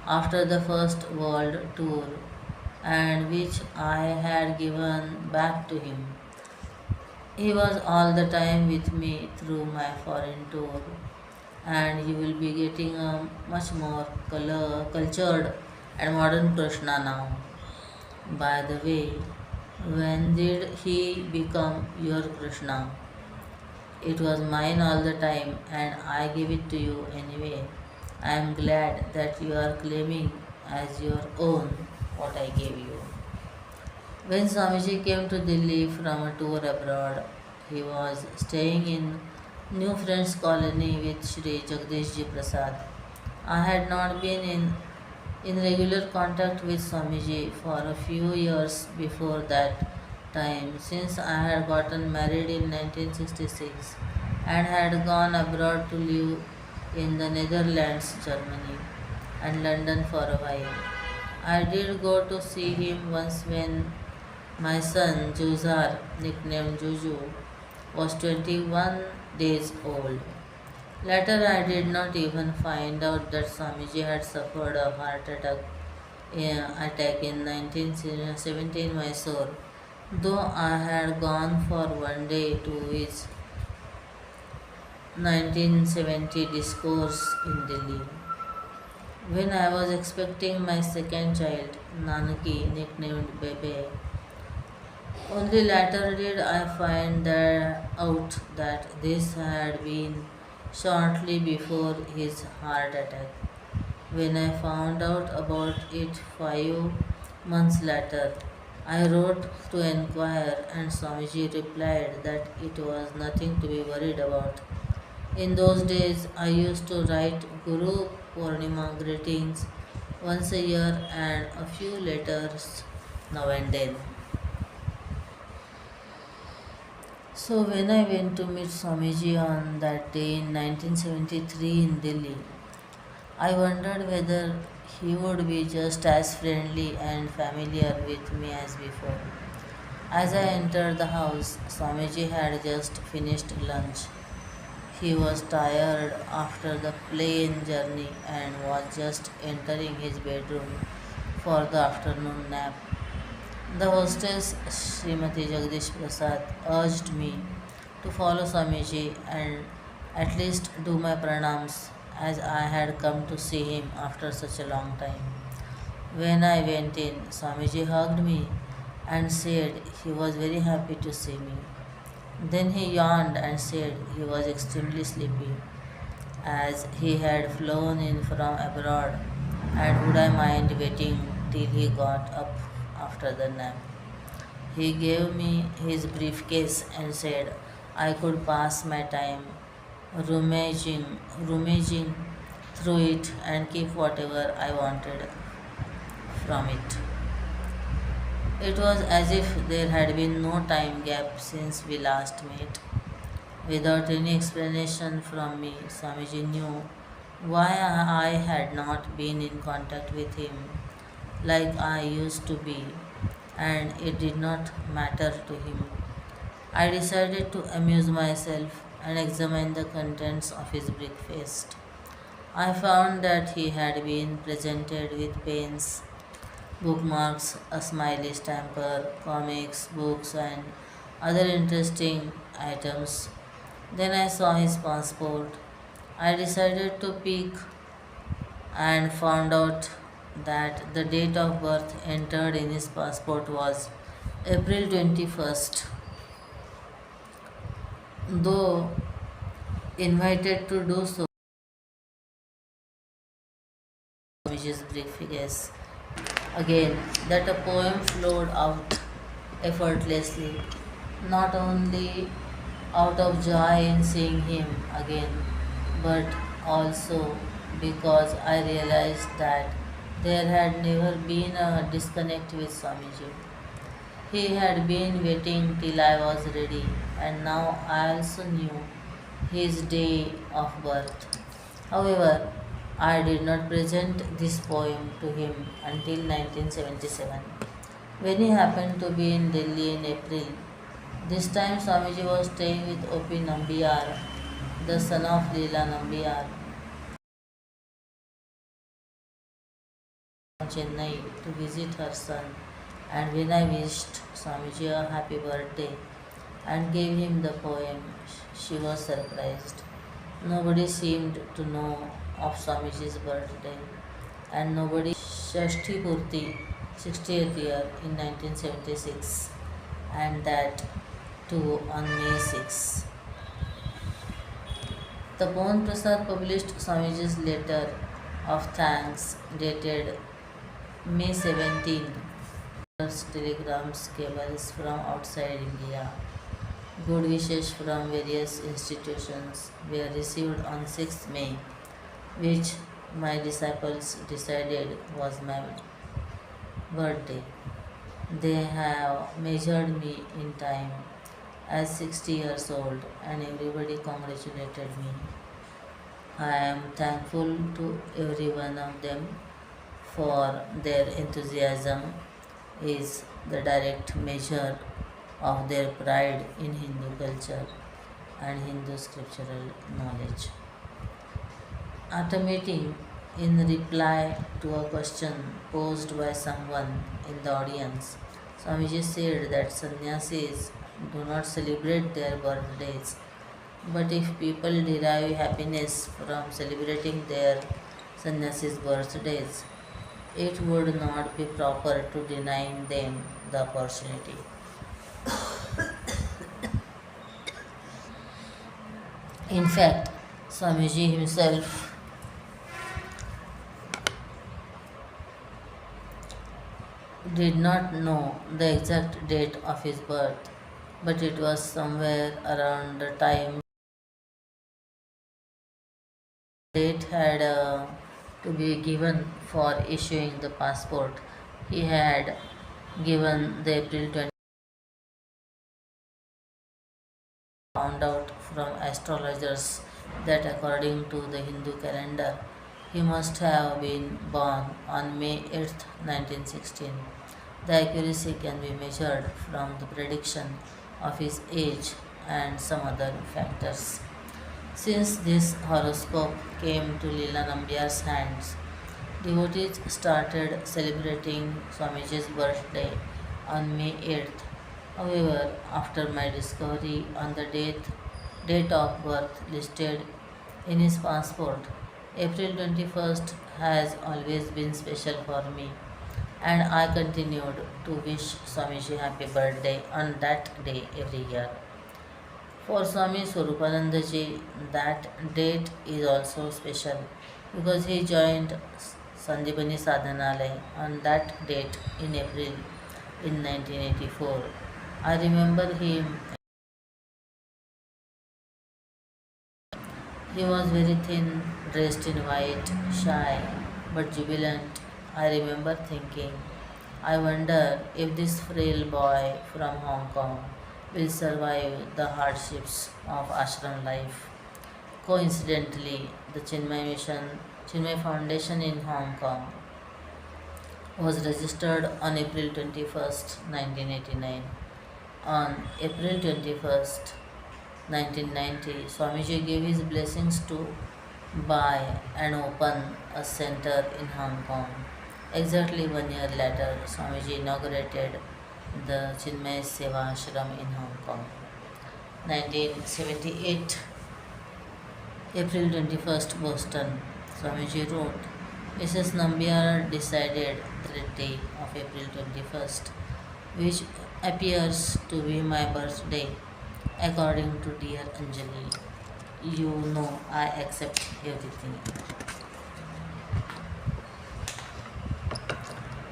after the first world tour and which I had given back to him. He was all the time with me through my foreign tour, and you will be getting a much more cultured and modern Krishna now. By the way, when did he become your Krishna? It was mine all the time, and I gave it to you anyway. I am glad that you are claiming as your own what I gave you. When Swamiji came to Delhi from a tour abroad, he was staying in New Friends Colony with Shri Jagdishji Prasad. I had not been in regular contact with Swamiji for a few years before that time, since I had gotten married in 1966 and had gone abroad to live in the Netherlands, Germany, and London for a while. I did go to see him once when my son Juzar, nicknamed Juju, was 21 days old. Later, I did not even find out that Swamiji had suffered a heart attack in 1917 Mysore, though I had gone for one day to his 1970 discourse in Delhi. When I was expecting my second child, Nanaki, nicknamed Bebe, only later did I find out that this had been shortly before his heart attack. When I found out about it 5 months later, I wrote to inquire, and Swamiji replied that it was nothing to be worried about. In those days, I used to write Guru Purnima greetings once a year and a few letters now and then. So, when I went to meet Swamiji on that day in 1973 in Delhi, I wondered whether he would be just as friendly and familiar with me as before. As I entered the house, Swamiji had just finished lunch. He was tired after the plane journey and was just entering his bedroom for the afternoon nap. The hostess, Srimati Jagdish Prasad, urged me to follow Swamiji and at least do my pranams as I had come to see him after such a long time. When I went in, Swamiji hugged me and said he was very happy to see me. Then he yawned and said he was extremely sleepy as he had flown in from abroad and would I mind waiting till he got up after the nap. He gave me his briefcase and said I could pass my time rummaging through it and keep whatever I wanted from it. It was as if there had been no time gap since we last met. Without any explanation from me, Swamiji knew why I had not been in contact with him like I used to be, and it did not matter to him. I decided to amuse myself and examine the contents of his breakfast. I found that he had been presented with pens, bookmarks, a smiley stamper, comics, books, and other interesting items. Then I saw his passport. I decided to peek and found out that the date of birth entered in his passport was April 21st. Though invited to do so, which is briefcase. Again, that a poem flowed out effortlessly, not only out of joy in seeing him again, but also because I realized that there had never been a disconnect with Swamiji. He had been waiting till I was ready, and now I also knew his day of birth. However, I did not present this poem to him until 1977, when he happened to be in Delhi in April. This time Swamiji was staying with O.P. Nambiyar, the son of Leela Nambiyar, from Chennai to visit her son. And when I wished Swamiji a happy birthday and gave him the poem, she was surprised. Nobody seemed to know of Swamiji's birthday, and nobody Shashti Purti, 60th year in 1976, and that too on May 6. Tapovan Prasad published Swamiji's letter of thanks dated May 17. Telegrams, cables from outside India, good wishes from various institutions were received on 6th May, which my disciples decided was my birthday. They have measured me in time as 60 years old, and everybody congratulated me. I am thankful to every one of them for their enthusiasm is the direct measure of their pride in Hindu culture and Hindu scriptural knowledge. At a meeting, in reply to a question posed by someone in the audience, Swamiji said that sannyasis do not celebrate their birthdays But if people derive happiness from celebrating their sannyasis' birthdays, it would not be proper to deny them the opportunity. In fact, Swamiji himself did not know the exact date of his birth, but it was somewhere around the time date had to be given for issuing the passport. He had given the April 20. Found out from astrologers that according to the Hindu calendar, he must have been born on May 8th, 1916. The accuracy can be measured from the prediction of his age and some other factors. Since this horoscope came to Leela Nambiar's hands, devotees started celebrating Swamiji's birthday on May 8th. However, after my discovery on the date of birth listed in his passport, April 21st has always been special for me, and I continued to wish Swamiji happy birthday on that day every year. For Swami Swarupanandaji, that date is also special because he joined Sandipani Sadhanalaya on that date in April in 1984. I remember him. He was very thin, dressed in white, shy but jubilant. I remember thinking, I wonder if this frail boy from Hong Kong will survive the hardships of ashram life. Coincidentally, the Chinmay Foundation in Hong Kong was registered on April 21st, 1989. On April 21st, 1990, Swamiji gave his blessings to buy and open a center in Hong Kong. Exactly 1 year later, Swamiji inaugurated the Chinmay Seva Ashram in Hong Kong. 1978, April 21st, Boston. Swamiji wrote, Mrs. Nambiar decided that day of April 21st, which appears to be my birthday, according to dear Anjali. You know I accept everything.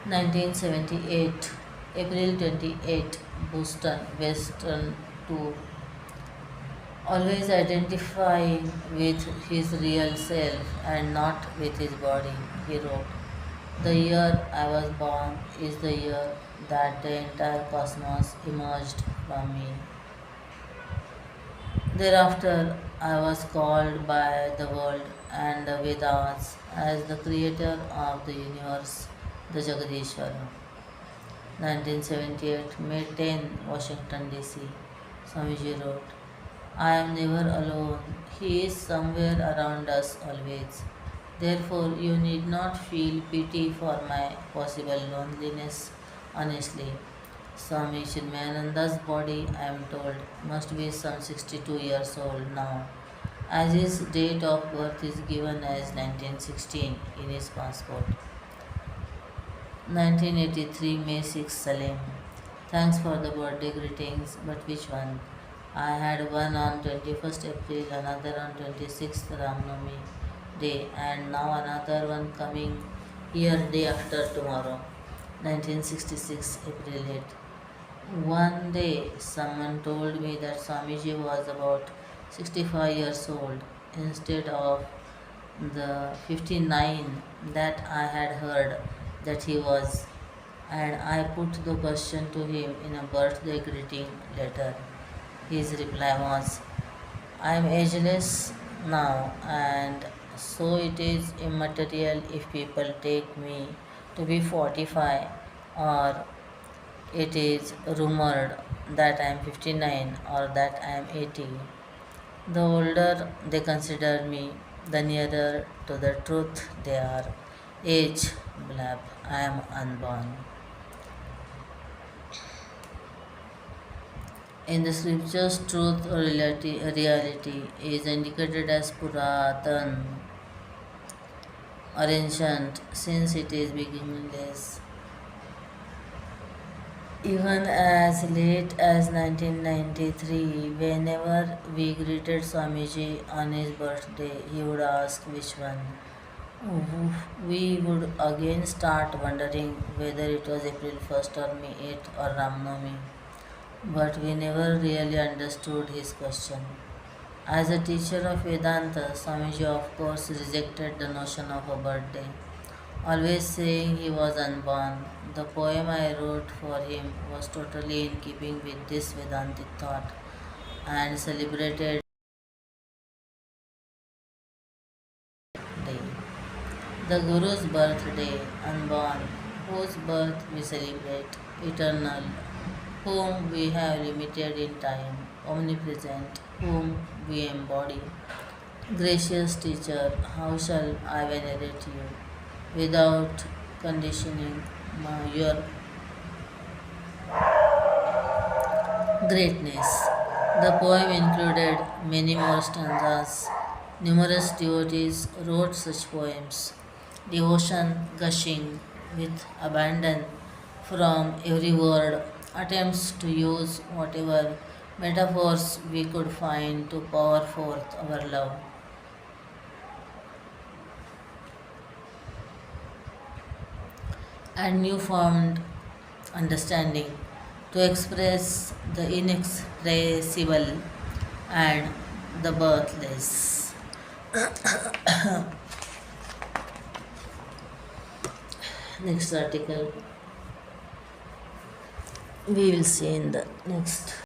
1978, April 28, Boston, Western Tour. Always identify with his real self and not with his body, he wrote. The year I was born is the year that the entire cosmos emerged from me. Thereafter, I was called by the world and the Vedas as the creator of the universe, the Jagadishwara. 1978, May 10, Washington DC. Swamiji wrote, I am never alone. He is somewhere around us always. Therefore, you need not feel pity for my possible loneliness. Honestly, Swami Chinmayananda's body, I am told, must be some 62 years old now, as his date of birth is given as 1916 in his passport. 1983, May 6, Salem. Thanks for the birthday greetings, but which one? I had one on 21st April, another on 26th Ramnami day, and now another one coming here day after tomorrow, 1966 April 8. One day, someone told me that Swamiji was about 65 years old instead of the 59 that I had heard that he was, and I put the question to him in a birthday greeting letter. His reply was, I am ageless now, and so it is immaterial if people take me to be 45, or it is rumored that I am 59 or that I am 80. The older they consider me, the nearer to the truth they are. Age, blab, I am unborn. In the scriptures, truth or reality is indicated as Puratan or ancient since it is beginningless. Even as late as 1993, whenever we greeted Swamiji on his birthday, he would ask which one. We would again start wondering whether it was April 1st or May 8th or Ramnami, but we never really understood his question. As a teacher of Vedanta, Swamiji of course rejected the notion of a birthday, always saying he was unborn. The poem I wrote for him was totally in keeping with this Vedantic thought and celebrated day. The Guru's birthday, unborn, whose birth we celebrate, eternal, whom we have limited in time, omnipresent, whom we embody. Gracious teacher, how shall I venerate you without conditioning your greatness? The poem included many more stanzas. Numerous devotees wrote such poems. Devotion gushing with abandon from every word, attempts to use whatever metaphors we could find to pour forth our love. And newfound understanding to express the inexpressible and the birthless. Next article we will see in the next.